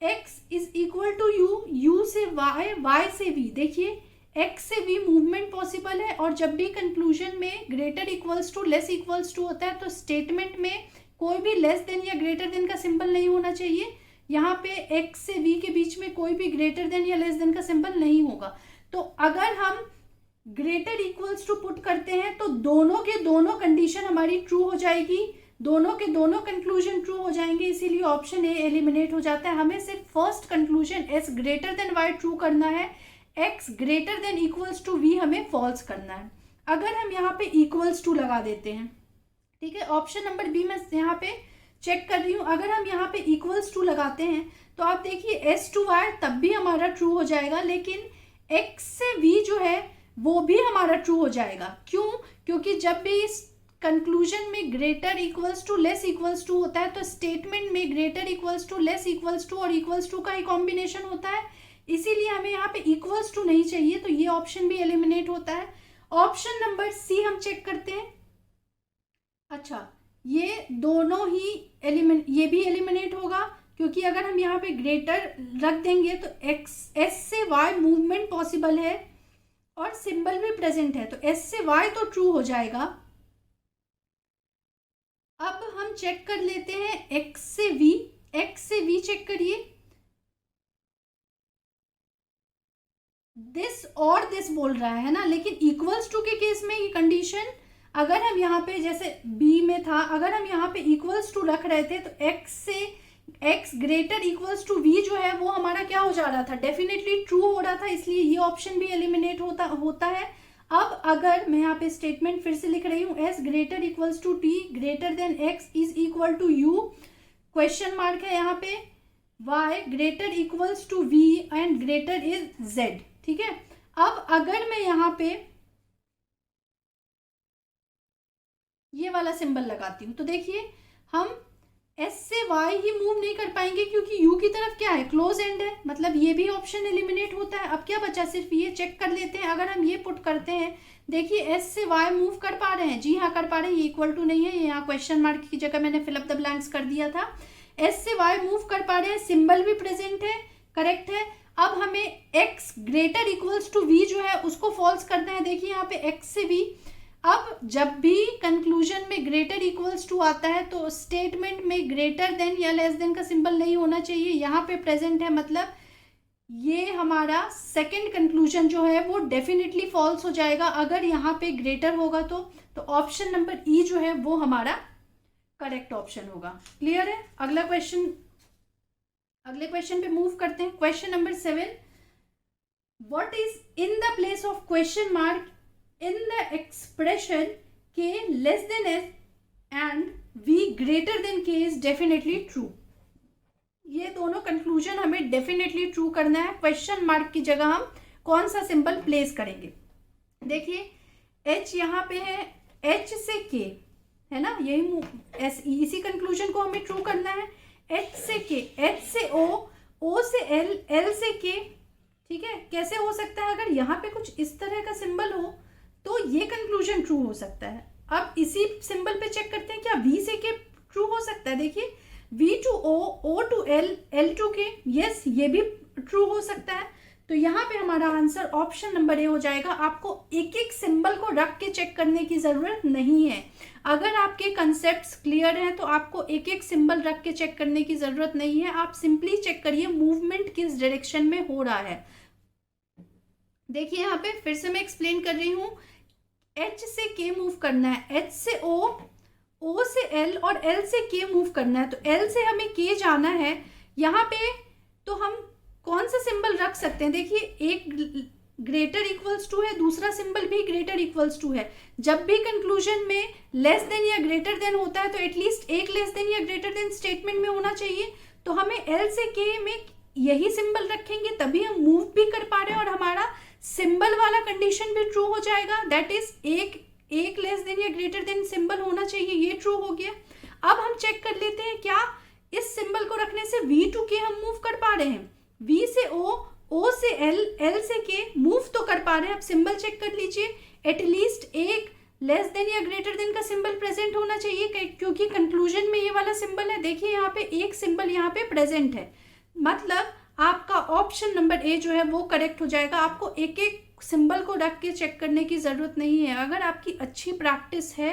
x is equal to u, u से y, y से v। देखिए x से v मूवमेंट पॉसिबल है और जब भी कंक्लूजन में greater equals to less equals to होता है तो स्टेटमेंट में कोई भी लेस देन या ग्रेटर देन का सिंबल नहीं होना चाहिए। यहाँ पे x से v के बीच में कोई भी ग्रेटर देन या लेस देन का सिंबल नहीं होगा। तो अगर हम ग्रेटर इक्वल्स टू पुट करते हैं तो दोनों के दोनों कंडीशन हमारी ट्रू हो जाएगी, दोनों के दोनों कंक्लूजन ट्रू हो जाएंगे, इसीलिए ऑप्शन ए एलिमिनेट हो जाता है। हमें सिर्फ first conclusion s greater than y true करना है, x greater than equals to v हमें फॉल्स करना है। अगर हम यहाँ पे इक्वल्स टू लगा देते हैं, ठीक है, ऑप्शन नंबर बी में यहाँ पे चेक कर रही हूँ, अगर हम यहाँ पे इक्वल्स टू लगाते हैं तो आप देखिए s टू y तब भी हमारा ट्रू हो जाएगा लेकिन x से v जो है वो भी हमारा ट्रू हो जाएगा। क्यों? क्योंकि जब भी इस कंक्लूजन में greater equals to less equals to होता है तो स्टेटमेंट में greater equals to less equals to और इक्वल्स टू का ही कॉम्बिनेशन होता है, इसीलिए हमें यहाँ पे इक्वल्स टू नहीं चाहिए तो ये ऑप्शन भी एलिमिनेट होता है। ऑप्शन नंबर सी हम चेक करते हैं। अच्छा, ये दोनों ही ये भी एलिमिनेट होगा क्योंकि अगर हम यहाँ पे ग्रेटर रख देंगे तो s से y मूवमेंट पॉसिबल है और सिंबल भी प्रेजेंट है तो s से y तो ट्रू हो जाएगा। अब हम चेक कर लेते हैं x से v चेक करिए। दिस और दिस बोल रहा है ना, लेकिन इक्वल्स टू के केस में ये कंडीशन अगर हम यहाँ पे जैसे b में था, अगर हम यहाँ पे इक्वल्स टू रख रहे थे तो x से x greater equals to v जो है वो हमारा क्या हो जा रहा था, डेफिनेटली ट्रू हो रहा था, इसलिए ये ऑप्शन भी एलिमिनेट होता है। अब अगर मैं यहाँ पे स्टेटमेंट फिर से लिख रही हूँ, s greater equals to t greater than x is equal to u, question mark है यहाँ पे, y greater equals to v and greater is z, ठीक है। अब अगर मैं यहाँ पे ये वाला सिंबल लगाती हूँ तो देखिए हम एस से वाई ही मूव नहीं कर पाएंगे क्योंकि यू की तरफ क्या है, क्लोज एंड है, मतलब ये भी ऑप्शन एलिमिनेट होता है। अब क्या बचा, सिर्फ ये चेक कर लेते हैं। अगर हम ये पुट करते हैं, देखिए एस से वाई मूव कर पा रहे हैं, जी हाँ कर पा रहे हैं, ये इक्वल टू नहीं है, यहाँ क्वेश्चन मार्क की जगह मैंने फिलअप द ब्लैंक्स कर दिया था। एस से वाई मूव कर पा रहे हैं, सिंबल भी प्रेजेंट है, करेक्ट है। अब हमें X greater equals to V जो है उसको फॉल्स करना है। देखिए यहाँ पे एक्स से वी, अब जब भी कंक्लूजन में ग्रेटर इक्वल्स टू आता है तो स्टेटमेंट में ग्रेटर देन या लेस देन का सिंबल नहीं होना चाहिए, यहाँ पे प्रेजेंट है, मतलब ये हमारा सेकंड कंक्लूजन जो है वो डेफिनेटली फॉल्स हो जाएगा अगर यहाँ पे ग्रेटर होगा तो ऑप्शन नंबर ई जो है वो हमारा करेक्ट ऑप्शन होगा। क्लियर है? अगले क्वेश्चन पे मूव करते हैं। Question number 7, what is in the place of question mark in the expression k less than s and v greater than k is definitely true। ये दोनों कंक्लूजन हमें definitely true करना है। क्वेश्चन मार्क की जगह हम कौन सा सिंबल प्लेस करेंगे? देखिए h यहाँ पे है, h से k है ना, यही इसी कंक्लूजन को हमें ट्रू करना है। h से k, h से o, o से l, l से k, ठीक है। कैसे हो सकता है? अगर यहाँ पे कुछ इस तरह का सिंबल हो तो ये कंक्लूजन ट्रू हो सकता है। अब इसी सिंबल पे चेक करते हैं, क्या v से k ट्रू हो सकता है? देखिए v to o, o to l, l to k, yes ये भी ट्रू हो सकता है। तो यहाँ पे हमारा आंसर ऑप्शन नंबर ए हो जाएगा। आपको एक एक सिंबल को रख के चेक करने की जरूरत नहीं है। अगर आपके कंसेप्ट्स क्लियर हैं तो आपको एक एक सिंबल रख के चेक करने की जरूरत नहीं है। आप सिंपली चेक करिए मूवमेंट किस डायरेक्शन में हो रहा है। देखिए यहाँ पे फिर से मैं एक्सप्लेन कर रही हूँ, H से K मूव करना है, H से O, O से L और L से K मूव करना है। तो L से हमें K जाना है यहाँ पे, तो हम कौन सा सिंबल रख सकते हैं? देखिए एक ग्रेटर इक्वल्स टू है, दूसरा सिंबल भी ग्रेटर इक्वल्स टू है। जब भी कंक्लूजन में लेस देन या ग्रेटर देन होता है तो एटलीस्ट एक लेस देन या ग्रेटर देन स्टेटमेंट में होना चाहिए। तो हमें L से K में यही सिंबल रखेंगे तभी हम मूव भी कर पा रहे हैं और हमारा सिंबल वाला कंडीशन भी ट्रू हो जाएगा। दैट इज एक लेस देन या ग्रेटर देन सिंबल होना चाहिए, ये ट्रू हो गया। अब हम चेक कर लेते हैं क्या इस सिंबल को रखने से V टू K हम मूव कर पा रहे हैं। V से O, O से L, L से K मूव तो कर पा रहे हैं। अब सिंबल चेक कर लीजिए, एटलीस्ट एक लेस देन या ग्रेटर देन का सिंबल प्रेजेंट होना चाहिए क्योंकि कंक्लूजन में ये वाला सिंबल है। देखिए यहाँ पे एक सिंबल यहाँ पे प्रेजेंट है, मतलब आपका ऑप्शन नंबर ए जो है वो करेक्ट हो जाएगा। आपको एक एक सिंबल को रख के चेक करने की ज़रूरत नहीं है। अगर आपकी अच्छी प्रैक्टिस है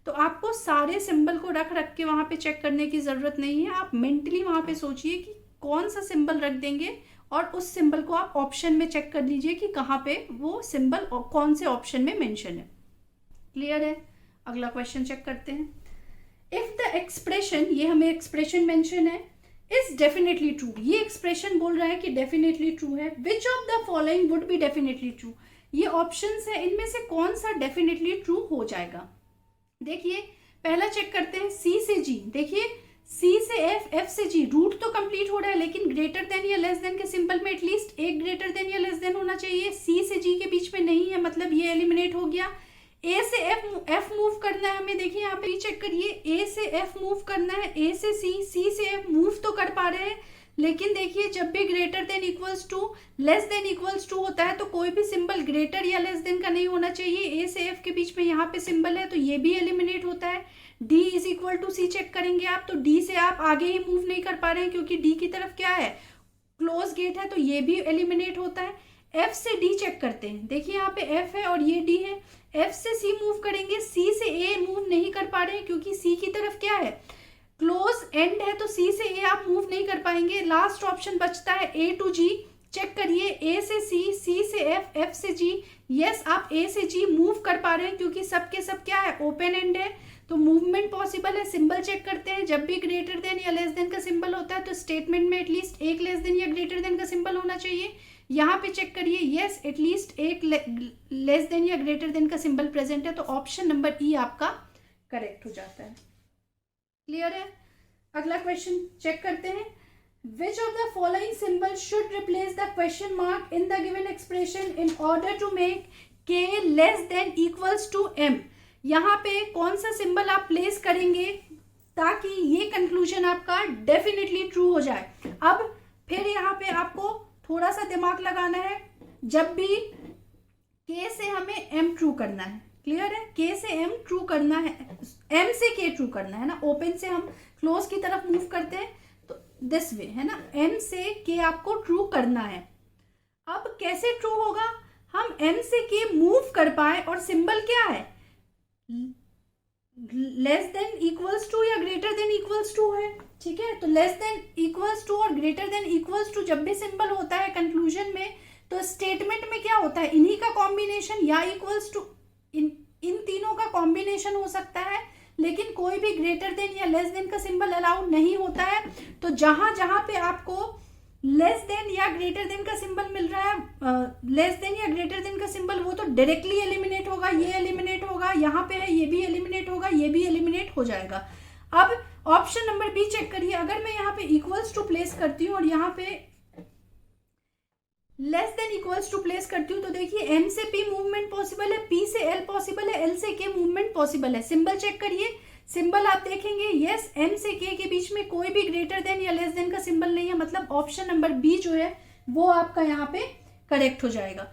तो आपको सारे सिंबल को रख के वहाँ पे चेक करने की ज़रूरत नहीं है। आप मेंटली वहाँ पे सोचिए कि कौन सा सिंबल रख देंगे और उस सिंबल को आप ऑप्शन में चेक कर लीजिए कि कहाँ पे वो सिंबल कौन से ऑप्शन में मेंशन है। क्लियर है? अगला क्वेश्चन चेक करते हैं। इफ द एक्सप्रेशन, ये हमें एक्सप्रेशन मेंशन है, इज डेफिनेटली ट्रू, ये एक्सप्रेशन बोल रहा है कि डेफिनेटली ट्रू है। विच of the following would be definitely true, ये ऑप्शंस है, इनमें से कौन सा डेफिनेटली ट्रू हो जाएगा? देखिए पहला चेक करते हैं सी से जी। देखिए सी से एफ, एफ से जी, रूट तो कंप्लीट हो रहा है लेकिन ग्रेटर देन या लेस देन के सिंबल में एटलीस्ट एक ग्रेटर देन या लेस देन होना चाहिए। सी से जी के बीच में नहीं है, मतलब ये एलिमिनेट हो गया। ए से एफ मूव करना है हमें, देखिए यहाँ पे चेक करिए, ए से एफ मूव करना है, ए से सी, सी से एफ मूव तो कर पा रहे हैं लेकिन देखिए जब भी greater than equals to less than equals to होता है तो कोई भी सिंबल ग्रेटर या लेस देन का नहीं होना चाहिए। ए से एफ के बीच में यहाँ पे सिंबल है तो ये भी एलिमिनेट होता है। D is equal to C check करेंगे आप, तो डी से आप आगे ही मूव नहीं कर पा रहे हैं क्योंकि डी की तरफ क्या है, क्लोज गेट है, तो ये भी एलिमिनेट होता है। एफ से डी चेक करते हैं, देखिए यहाँ पे एफ है और ये डी है। एफ से सी मूव करेंगे, सी से ए मूव नहीं कर पा रहे हैं क्योंकि सी की तरफ क्या है, क्लोज एंड है, तो सी से ए आप मूव नहीं कर पाएंगे। लास्ट ऑप्शन बचता है ए टू जी, चेक करिए, ए से सी, सी से एफ, एफ से जी। यस आप ए से जी मूव कर पा रहे हैं क्योंकि सब के सब क्या है, ओपन एंड है, तो मूवमेंट पॉसिबल है। सिंबल चेक करते हैं, जब भी ग्रेटर देन या लेस देन का सिंबल होता है तो स्टेटमेंट में एटलीस्ट एक लेस देन या ग्रेटर देन का सिंबल होना चाहिए। यहाँ पे चेक करिए, यस एटलीस्ट एक लेस देन या ग्रेटर देन का सिंबल प्रेजेंट है, तो ऑप्शन नंबर ई आपका करेक्ट हो जाता है। क्लियर है? अगला क्वेश्चन चेक करते हैं। Which of the following symbols should replace the question mark in the given expression in order to make k less than equals to m? यहाँ पे कौन सा सिंबल आप प्लेस करेंगे ताकि ये कंक्लूजन आपका डेफिनेटली ट्रू हो जाए? अब फिर यहाँ पे आपको थोड़ा सा दिमाग लगाना है, जब भी k से हमें m ट्रू करना है, क्लियर है? k से m ट्रू करना है, m से k ट्रू करना है ना, ओपन से हम क्लोज की तरफ मूव करते हैं तो दिस वे है ना, m से k आपको ट्रू करना है। अब कैसे ट्रू होगा? हम m से k मूव कर पाए और सिंबल क्या है, लेस देन इक्वल्स टू या ग्रेटर देन इक्वल्स टू है, ठीक है? तो लेस देन इक्वल्स टू और ग्रेटर देन इक्वल्स टू जब भी सिंबल होता है कंक्लूजन में, तो स्टेटमेंट में क्या होता है, इन्हीं का कॉम्बिनेशन या इक्वल्स टू, इन तीनों का कॉम्बिनेशन हो सकता है, लेकिन कोई भी ग्रेटर देन या लेस देन का सिंबल अलाउड नहीं होता है। तो जहां जहां पे आपको लेस देन या ग्रेटर देन का सिंबल मिल रहा है, लेस देन या ग्रेटर देन का सिंबल, वो तो डायरेक्टली एलिमिनेट होगा, ये एलिमिनेट होगा, यहाँ पे है ये भी एलिमिनेट होगा, ये भी एलिमिनेट हो जाएगा। अब ऑप्शन नंबर बी चेक करिए, अगर मैं यहाँ पे इक्वल्स टू प्लेस करती हूँ और यहाँ पे less than equals to place करती हूँ, तो देखिए m से p मूवमेंट पॉसिबल है, p से l पॉसिबल है, l से k मूवमेंट पॉसिबल है। सिंबल चेक करिए, सिंबल आप देखेंगे यस m से k के बीच में कोई भी ग्रेटर देन या लेस देन का सिंबल नहीं है, मतलब ऑप्शन नंबर बी जो है वो आपका यहाँ पे करेक्ट हो जाएगा।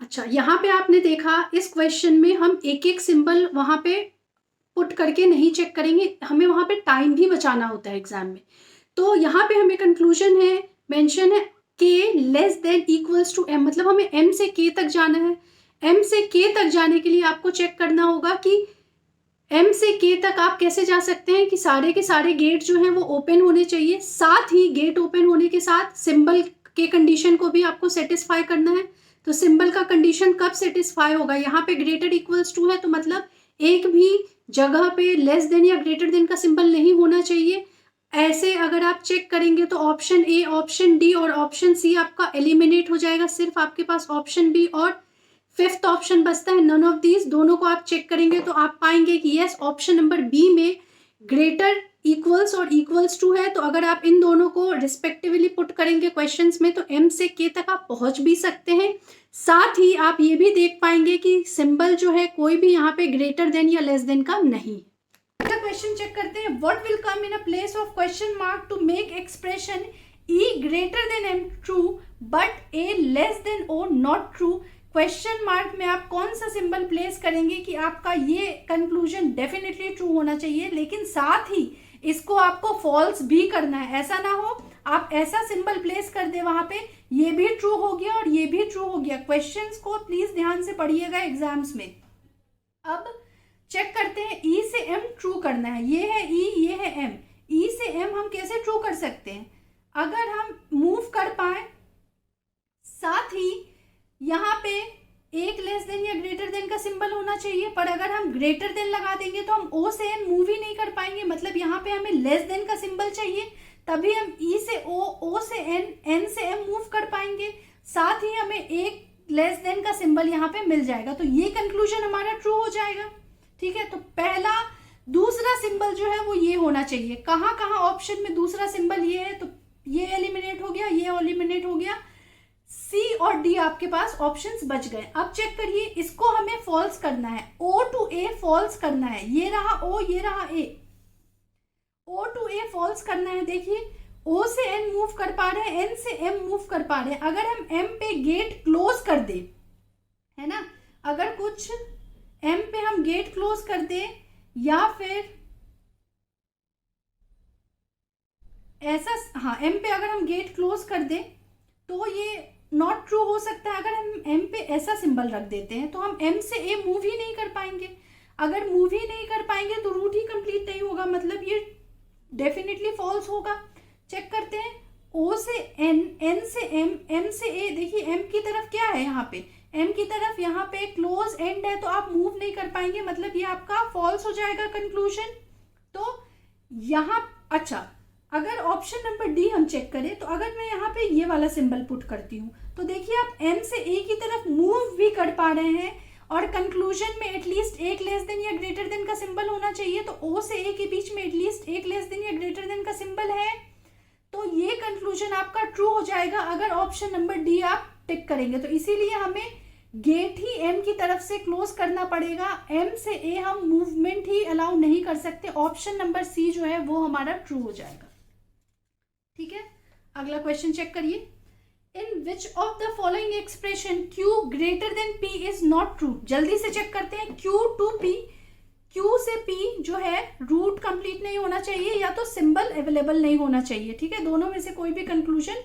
अच्छा, यहाँ पे आपने देखा इस क्वेश्चन में हम एक एक सिंबल वहाँ पे पुट करके नहीं चेक करेंगे, हमें वहाँ पे टाइम भी बचाना होता है एग्जाम में। तो यहाँ पे हमें कंक्लूजन है, मेंशन है k less than equals to m, मतलब हमें m से k तक जाना है। m से k तक जाने के लिए आपको चेक करना होगा कि m से k तक आप कैसे जा सकते हैं कि सारे के सारे गेट जो हैं वो ओपन होने चाहिए, साथ ही गेट ओपन होने के साथ सिंबल के कंडीशन को भी आपको सेटिस्फाई करना है। तो सिंबल का कंडीशन कब सेटिस्फाई होगा, यहाँ पे ग्रेटर इक्वल्स टू है तो मतलब एक भी जगह पे लेस देन या ग्रेटर देन का सिंबल नहीं होना चाहिए। ऐसे अगर आप चेक करेंगे तो ऑप्शन ए, ऑप्शन डी और ऑप्शन सी आपका एलिमिनेट हो जाएगा, सिर्फ आपके पास ऑप्शन बी और फिफ्थ ऑप्शन बचता है, नन ऑफ दीज। दोनों को आप चेक करेंगे तो आप पाएंगे कि यस ऑप्शन नंबर बी में ग्रेटर इक्वल्स और इक्वल्स टू है। तो अगर आप इन दोनों को रिस्पेक्टिवली पुट करेंगे क्वेश्चंस में तो m से k तक आप पहुंच भी सकते हैं। साथ ही आप ये भी देख पाएंगे कि सिंबल जो है कोई भी यहाँ पे ग्रेटर देन या लेस देन का नहीं। अगला क्वेश्चन चेक करते हैं, what will come in a place of question mark to make expression e greater than m true but a less than o not true. Question mark में आप कौन सा सिंबल प्लेस करेंगे कि आपका ये कंक्लूजन डेफिनेटली ट्रू होना चाहिए, लेकिन साथ ही इसको आपको फॉल्स भी करना है। ऐसा ना हो आप ऐसा सिंबल प्लेस कर दे वहां पे, ये भी ट्रू हो गया और ये भी ट्रू हो गया। क्वेश्चंस को प्लीज ध्यान से पढ़िएगा एग्जाम्स में। अब चेक करते हैं, ई से एम ट्रू करना है, ये है ई, ये है एम। ई से एम हम कैसे ट्रू कर सकते हैं, अगर हम मूव कर पाए, साथ ही यहाँ पे एक लेस देन या ग्रेटर देन का सिंबल होना चाहिए, पर अगर हम ग्रेटर देन लगा देंगे तो हम ओ से एन मूव ही नहीं कर पाएंगे, मतलब यहाँ पे हमें लेस देन का सिंबल चाहिए, तभी हम ई से ओ से एन, एन से एम मूव कर पाएंगे, साथ ही हमें एक लेस देन का सिंबल यहाँ पे मिल जाएगा। तो ये कंक्लूजन हमारा ट्रू हो जाएगा, ठीक है। तो पहला दूसरा सिंबल जो है वो ये होना चाहिए। कहाँ कहाँ ऑप्शन में दूसरा सिंबल ये है, तो ये एलिमिनेट हो गया, ये एलिमिनेट हो गया, सी और डी आपके पास ऑप्शंस बच गए। अब चेक करिए, इसको हमें फॉल्स करना है, ओ टू ए फॉल्स करना है, ये रहा ओ, ये रहा ए, ओ टू ए फॉल्स करना है। देखिए ओ से एन मूव कर पा रहे हैं, एन से एम मूव कर पा रहे हैं, अगर हम एम पे गेट क्लोज कर दे, है ना, अगर कुछ एम पे हम गेट क्लोज कर दे या फिर ऐसा, हाँ एम पे अगर हम गेट क्लोज कर दे तो ये नॉट ट्रू हो सकता है। अगर हम एम पे ऐसा सिंबल रख देते हैं तो हम एम से ए मूव ही नहीं कर पाएंगे, अगर मूव ही नहीं कर पाएंगे तो रूट ही कंप्लीट नहीं होगा, मतलब ये डेफिनेटली फॉल्स होगा। चेक करते हैं, ओ से एन, एन से एम, एम से ए, देखिए एम की तरफ क्या है, यहाँ पे एम की तरफ यहाँ पे क्लोज एंड है तो आप मूव नहीं कर पाएंगे, मतलब ये आपका फॉल्स हो जाएगा कंक्लूजन। तो यहाँ अच्छा, अगर ऑप्शन नंबर डी हम चेक करें तो अगर मैं यहाँ पे ये वाला सिंबल पुट करती हूँ तो देखिए आप एम से ए की तरफ मूव भी कर पा रहे हैं और कंक्लूजन में एटलीस्ट एक लेस देन या ग्रेटर देन का सिंबल होना चाहिए, तो ओ से ए के बीच में एटलीस्ट एक लेस देन या ग्रेटर देन का सिंबल है, तो ये कंक्लूजन आपका ट्रू हो जाएगा अगर ऑप्शन नंबर डी आप टिक करेंगे। तो इसीलिए हमें गेट ही एम की तरफ से क्लोज करना पड़ेगा, एम से ए हम मूवमेंट ही अलाउ नहीं कर सकते। ऑप्शन नंबर सी जो है वो हमारा ट्रू हो जाएगा। ठीक है, अगला क्वेश्चन चेक करिए। In which of the following expression Q greater than P is not true. जल्दी से चेक करते हैं। क्यू टू पी, क्यू से पी जो है रूट कंप्लीट नहीं होना चाहिए या तो सिंबल अवेलेबल नहीं होना चाहिए। ठीक है, दोनों में से कोई भी कंक्लूजन,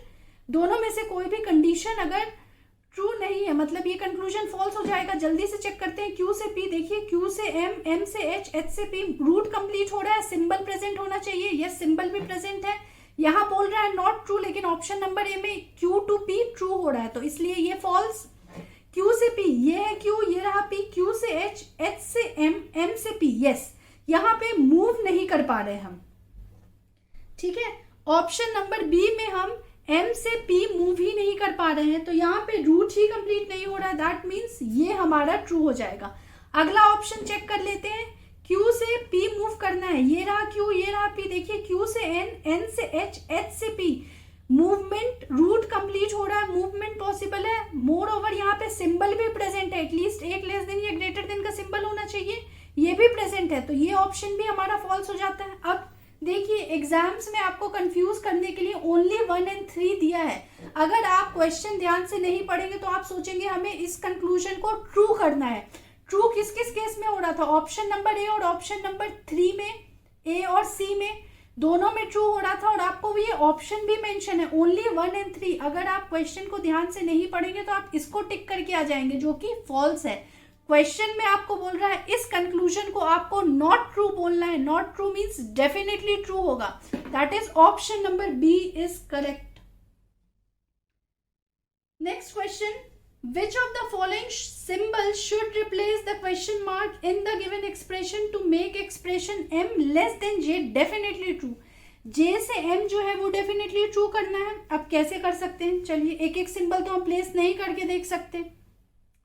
दोनों में से कोई भी कंडीशन अगर ट्रू नहीं है मतलब ये कंक्लूजन फॉल्स हो जाएगा। जल्दी से चेक करते हैं। क्यू से पी, देखिए क्यू से एम, एम से एच, एच से पी, रूट कंप्लीट हो रहा है, सिंबल प्रेजेंट होना चाहिए। यस, सिंबल भी प्रेजेंट है। यहाँ बोल रहा है नॉट ट्रू, लेकिन ऑप्शन नंबर ए में क्यू टू पी ट्रू हो रहा है, तो इसलिए ये फॉल्स। क्यू से पी, ये है क्यू, ये रहा पी, क्यू से एच, एच से एम, एम से पी। यस, यहाँ पे मूव नहीं कर पा रहे हम। ठीक है, ऑप्शन नंबर बी में हम एम से पी मूव ही नहीं कर पा रहे हैं, तो यहाँ पे रूट ही कंप्लीट नहीं हो रहा है। दैट मीन्स ये हमारा ट्रू हो जाएगा। अगला ऑप्शन चेक कर लेते हैं। क्यू से पी मूव करना है, ये रहा क्यू, ये रहा पी, देखिए क्यू से एन, एन से एच, एच से पी, मूवमेंट रूट कंप्लीट हो रहा है, मूवमेंट पॉसिबल है। मोर ओवर यहाँ पे सिंबल भी प्रेजेंट है, एटलीस्ट एक लेस देन या ग्रेटर देन का सिंबल होना चाहिए, ये भी प्रेजेंट है, तो ये ऑप्शन भी हमारा फॉल्स हो जाता है। अब देखिए, एग्जाम्स में आपको कंफ्यूज करने के लिए ओनली 1 और 3 दिया है। अगर आप क्वेश्चन ध्यान से नहीं पढ़ेंगे तो आप सोचेंगे हमें इस कंक्लूजन को ट्रू करना है। ट्रू किस किस केस में हो रहा था? ऑप्शन नंबर ए और ऑप्शन नंबर 3 में, ए और सी में, दोनों में ट्रू हो रहा था। और आपको ये ऑप्शन भी मेंशन है, ओनली 1 और 3। अगर आप क्वेश्चन को ध्यान से नहीं पढ़ेंगे तो आप इसको टिक करके आ जाएंगे, जो कि फॉल्स है। क्वेश्चन में आपको बोल रहा है इस कंक्लूजन को आपको नॉट ट्रू बोलना है। Not true means definitely true होगा। That is option number B is correct. Next question, which of the following symbols should replace the question mark in the given expression to make expression m less than j definitely true। j से m जो है वो definitely true करना है। अब कैसे कर सकते हैं? चलिए, एक एक सिंबल तो हम प्लेस नहीं करके देख सकते।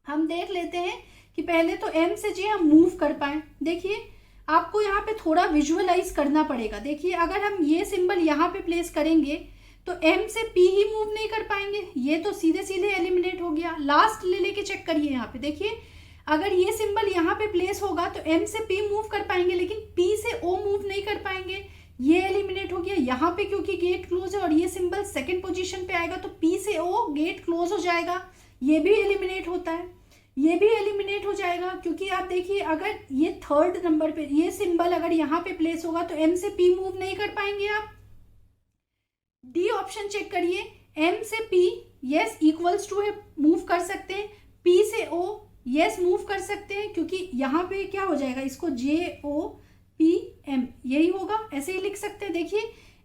हम देख लेते हैं कि पहले तो m से j हम मूव कर पाए। देखिए, आपको यहाँ पे थोड़ा विजुअलाइज करना पड़ेगा। देखिए, अगर हम ये सिंबल यहाँ पे प्लेस करेंगे तो m से p ही मूव नहीं कर पाएंगे, ये तो सीधे सीधे एलिमिनेट हो गया। लास्ट ले लेके चेक करिए। यहाँ पे देखिए, अगर ये सिंबल यहाँ पे प्लेस होगा तो m से p मूव कर पाएंगे, लेकिन p से o मूव नहीं कर पाएंगे, ये एलिमिनेट हो गया। यहाँ पे क्योंकि गेट क्लोज है और ये सिंबल सेकंड पोजीशन पे आएगा तो p से o गेट क्लोज हो जाएगा, ये भी एलिमिनेट होता है, ये भी एलिमिनेट हो जाएगा। क्योंकि आप देखिए, अगर ये थर्ड नंबर पे ये सिंबल अगर यहाँ पे प्लेस होगा तो m से p मूव नहीं कर पाएंगे आप। डी ऑप्शन चेक करिए, m से p यस इक्वल्स टू है, मूव कर सकते हैं। p से o यस मूव कर सकते हैं, क्योंकि यहाँ पे क्या हो जाएगा, इसको j o p m यही होगा, ऐसे ही लिख सकते हैं। देखिए,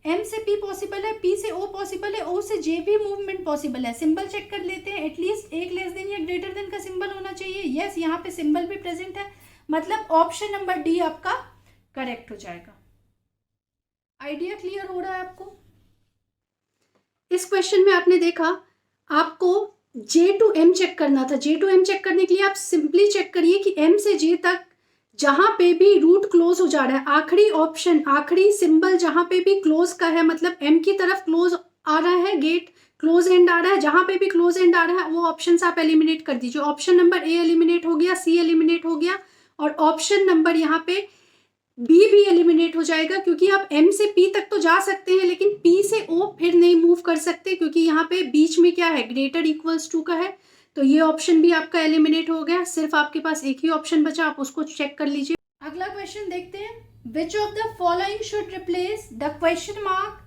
m से p पॉसिबल है, p से o पॉसिबल है, o से j भी मूवमेंट पॉसिबल है। सिंबल चेक कर लेते हैं, एटलीस्ट एक लेस देन या ग्रेटर देन का सिंबल होना चाहिए। यस, यहाँ पे सिंबल भी प्रेजेंट है, मतलब ऑप्शन नंबर डी आपका करेक्ट हो जाएगा। आइडिया क्लियर हो रहा है आपको? इस क्वेश्चन में आपने देखा, आपको J टू M चेक करना था। J टू M चेक करने के लिए आप सिंपली चेक करिए कि M से J तक जहां पे भी रूट क्लोज हो जा रहा है, आखिरी ऑप्शन, आखिरी सिंबल जहां पे भी क्लोज का है, मतलब M की तरफ क्लोज आ रहा है, गेट क्लोज एंड आ रहा है, जहां पे भी क्लोज एंड आ रहा है वो ऑप्शन आप एलिमिनेट कर दीजिए। ऑप्शन नंबर ए एलिमिनेट हो गया, सी एलिमिनेट हो गया, और ऑप्शन नंबर यहाँ पे बी भी एलिमिनेट हो जाएगा, क्योंकि आप M से P तक तो जा सकते हैं लेकिन P से O फिर नहीं मूव कर सकते, क्योंकि यहाँ पे बीच में क्या है, ग्रेटर इक्वल्स टू का है, तो ये ऑप्शन भी आपका एलिमिनेट हो गया। सिर्फ आपके पास एक ही ऑप्शन बचा, आप उसको चेक कर लीजिए। अगला क्वेश्चन देखते हैं, which of the following should replace the question mark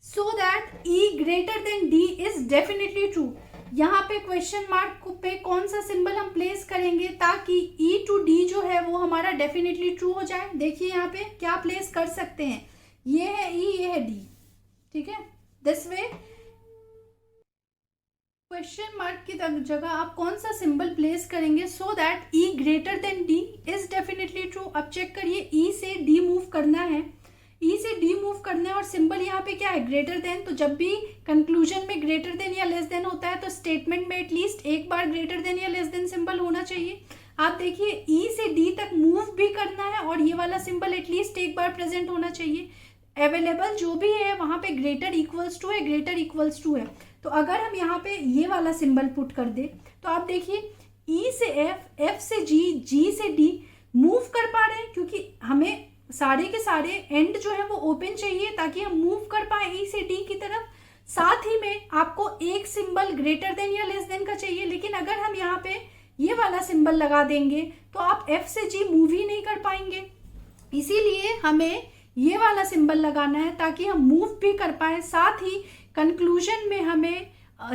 so that E greater then D is definitely true. यहाँ पे क्वेश्चन मार्क पे कौन सा सिंबल हम प्लेस करेंगे ताकि E टू D जो है वो हमारा डेफिनेटली ट्रू हो जाए? देखिए, यहाँ पे क्या प्लेस कर सकते हैं, ये है E, ये है D। ठीक है, दिस वे क्वेश्चन मार्क की जगह आप कौन सा सिंबल प्लेस करेंगे so that E greater then D is definitely true. अब चेक करिए, E से D मूव करना है, E से D मूव करना है, और सिंबल यहाँ पे क्या है, ग्रेटर देन। तो जब भी कंक्लूजन में ग्रेटर देन या लेस देन होता है तो स्टेटमेंट में एटलीस्ट एक बार ग्रेटर देन या लेस देन सिंबल होना चाहिए। आप देखिए, E से D तक मूव भी करना है और ये वाला सिंबल एटलीस्ट एक बार प्रेजेंट होना चाहिए। अवेलेबल जो भी है वहाँ पे ग्रेटर इक्वल्स टू है, ग्रेटर इक्वल्स टू है। तो अगर हम यहाँ पे ये वाला सिंबल पुट कर दे तो आप देखिए ई से एफ, एफ से जी, जी से डी मूव कर पा रहे हैं, क्योंकि हमें सारे के सारे एंड जो है वो ओपन चाहिए ताकि हम मूव कर पाए ई से डी की तरफ। साथ ही में आपको एक सिंबल ग्रेटर देन या लेस देन का चाहिए, लेकिन अगर हम यहाँ पे ये वाला सिंबल लगा देंगे तो आप एफ से जी मूव ही नहीं कर पाएंगे। इसीलिए हमें ये वाला सिंबल लगाना है ताकि हम मूव भी कर पाए। साथ ही कंक्लूजन में हमें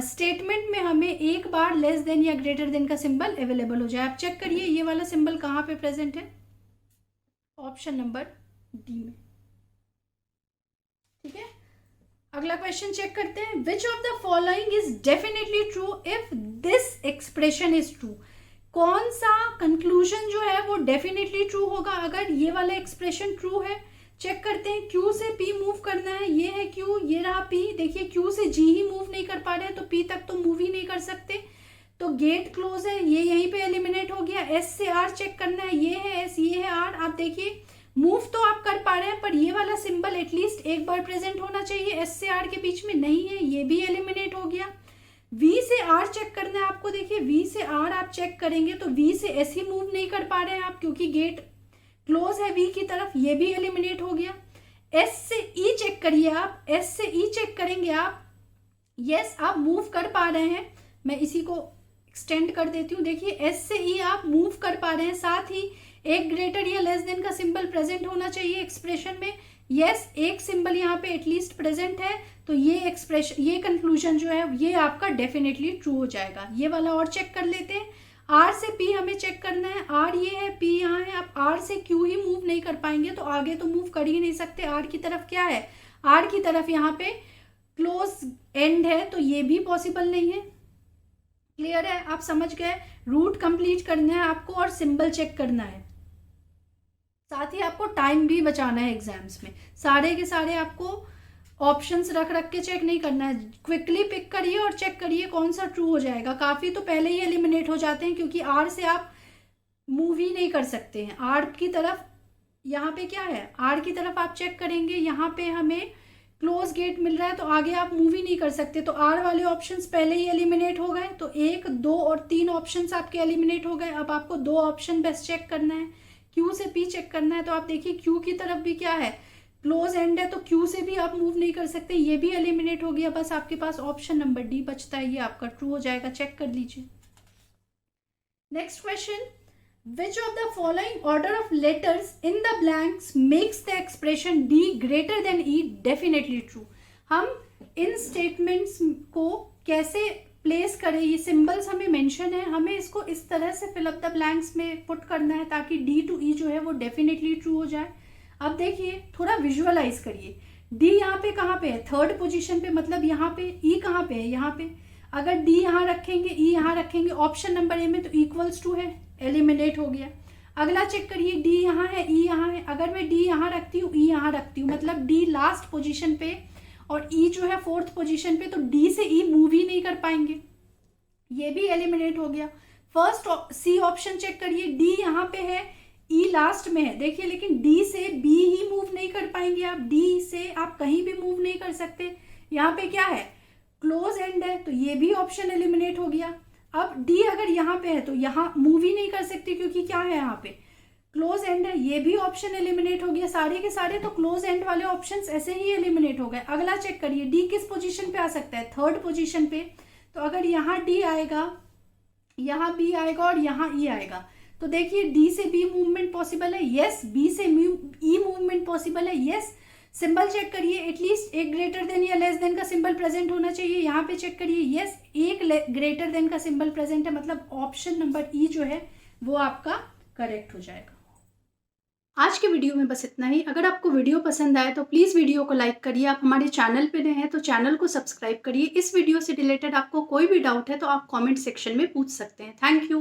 स्टेटमेंट में हमें एक बार लेस देन या ग्रेटर देन का सिंबल अवेलेबल हो जाए। आप चेक करिए ये वाला सिंबल कहाँ पे प्रेजेंट है, ऑप्शन नंबर डी में। ठीक है, अगला क्वेश्चन चेक करते हैं। Which of the following is definitely true if this expression is true. कौन सा कंक्लूजन जो है वो डेफिनेटली ट्रू होगा अगर ये वाला एक्सप्रेशन ट्रू है। चेक करते हैं, क्यू से पी मूव करना है, ये है क्यू, ये रहा पी। देखिए क्यू से जी ही मूव नहीं कर पा रहे हैं तो पी तक तो मूव ही नहीं कर सकते, तो गेट क्लोज है, ये यहीं पे एलिमिनेट हो गया। एस से आर चेक करना है, ये है एस, ये है आर। आप देखिए मूव तो आप कर पा रहे हैं पर ये वाला सिंबल एटलीस्ट एक बार प्रेजेंट होना चाहिए, एस से आर के बीच में नहीं है, ये भी एलिमिनेट हो गया। वी से आर चेक करना है आपको, देखिए वी से आर आप चेक करेंगे तो वी से एस ही मूव नहीं कर पा रहे हैं आप, क्योंकि गेट क्लोज है वी की तरफ, ये भी एलिमिनेट हो गया। एस से ई चेक करिए आप, एस से ई चेक करेंगे आप, यस आप मूव कर पा रहे हैं। मैं इसी को एक्सटेंड कर देती हूँ, देखिए एस से ई आप मूव कर पा रहे हैं। साथ ही एक ग्रेटर या लेस देन का सिंबल प्रेजेंट होना चाहिए एक्सप्रेशन में। यस एक सिंबल यहाँ पे एटलीस्ट प्रेजेंट है, तो ये एक्सप्रेशन, ये कंक्लूजन जो है ये आपका डेफिनेटली ट्रू हो जाएगा। ये वाला और चेक कर लेते हैं। आर से पी हमें चेक करना है, आर ये है, पी यहाँ है। आप आर से क्यू ही मूव नहीं कर पाएंगे तो आगे तो मूव कर ही नहीं सकते। आर की तरफ क्या है, आर की तरफ यहाँ पे क्लोज एंड है, तो ये भी पॉसिबल नहीं है। क्लियर है, आप समझ गए। रूट कंप्लीट करना है आपको और सिंबल चेक करना है, साथ ही आपको टाइम भी बचाना है एग्जाम्स में। सारे के सारे आपको ऑप्शंस रख रख के चेक नहीं करना है, क्विकली पिक करिए और चेक करिए कौन सा ट्रू हो जाएगा। काफ़ी तो पहले ही एलिमिनेट हो जाते हैं क्योंकि आर से आप मूव ही नहीं कर सकते हैं। आर की तरफ यहाँ पे क्या है, आर की तरफ आप चेक करेंगे, यहाँ पे हमें क्लोज गेट मिल रहा है तो आगे आप मूव ही नहीं कर सकते, तो आर वाले ऑप्शंस पहले ही एलिमिनेट हो गए। तो 1, 2 और 3 ऑप्शंस आपके एलिमिनेट हो गए। अब आपको 2 ऑप्शन बेस्ट चेक करना है, क्यू से पी चेक करना है। तो आप देखिए क्यू की तरफ भी क्या है, क्लोज एंड है, तो क्यू से भी आप मूव नहीं कर सकते, ये भी एलिमिनेट हो गया। बस आपके पास ऑप्शन नंबर डी बचता है, ये आपका ट्रू हो जाएगा। चेक कर लीजिए। Next question, which of the following order of letters in the blanks makes the expression D greater than E definitely true. हम इन स्टेटमेंट्स को कैसे प्लेस करें, ये सिंबल्स हमें मेंशन है, हमें इसको इस तरह से फिल अप द ब्लैंक्स में पुट करना है ताकि डी टू ई जो है वो डेफिनेटली ट्रू हो जाए। अब देखिए थोड़ा विजुअलाइज करिए, डी यहाँ पे कहाँ पे है, थर्ड पोजीशन पे, मतलब यहाँ पे। ई कहाँ पे है, यहाँ पे। अगर डी यहाँ रखेंगे, ई यहाँ रखेंगे ऑप्शन नंबर ए में, तो इक्वल्स टू है, एलिमिनेट हो गया। अगला चेक करिए, डी यहाँ है, ई यहाँ है। अगर मैं डी यहाँ रखती हूँ, ई यहाँ रखती हूँ, मतलब डी लास्ट पोजीशन पे और ई जो है फोर्थ पोजीशन पे, तो डी से ई मूव ही नहीं कर पाएंगे, ये भी एलिमिनेट हो गया। फर्स्ट सी ऑप्शन चेक करिए, डी यहाँ पे है, ई लास्ट में है, देखिए, लेकिन डी से बी ही मूव नहीं कर पाएंगे आप, डी से आप कहीं भी मूव नहीं कर सकते। यहाँ पे क्या है, क्लोज एंड है, तो ये भी ऑप्शन एलिमिनेट हो गया। अब डी अगर यहाँ पे है तो यहाँ मूव ही नहीं कर सकते क्योंकि क्या है, यहाँ पे क्लोज एंड है, ये भी ऑप्शन एलिमिनेट हो गया। सारे के सारे तो क्लोज एंड वाले ऑप्शंस ऐसे ही एलिमिनेट हो गए। अगला चेक करिए, डी किस पोजीशन पे आ सकता है, थर्ड पोजीशन पे। तो अगर यहाँ डी आएगा, यहाँ बी आएगा और यहाँ ई आएगा, तो देखिए डी से बी मूवमेंट पॉसिबल है, यस। बी से ई मूवमेंट पॉसिबल है, यस। सिंबल चेक करिए, एटलीस्ट एक ग्रेटर देन या लेस देन का सिंबल प्रेजेंट होना चाहिए। यहाँ पे चेक करिए, यस, एक ग्रेटर देन का सिंबल प्रेजेंट है, मतलब ऑप्शन नंबर ई जो है वो आपका करेक्ट हो जाएगा। आज के वीडियो में बस इतना ही। अगर आपको वीडियो पसंद आए तो प्लीज़ वीडियो को लाइक करिए। आप हमारे चैनल पे नए हैं तो चैनल को सब्सक्राइब करिए। इस वीडियो से रिलेटेड आपको कोई भी डाउट है तो आप कमेंट सेक्शन में पूछ सकते हैं। Thank you.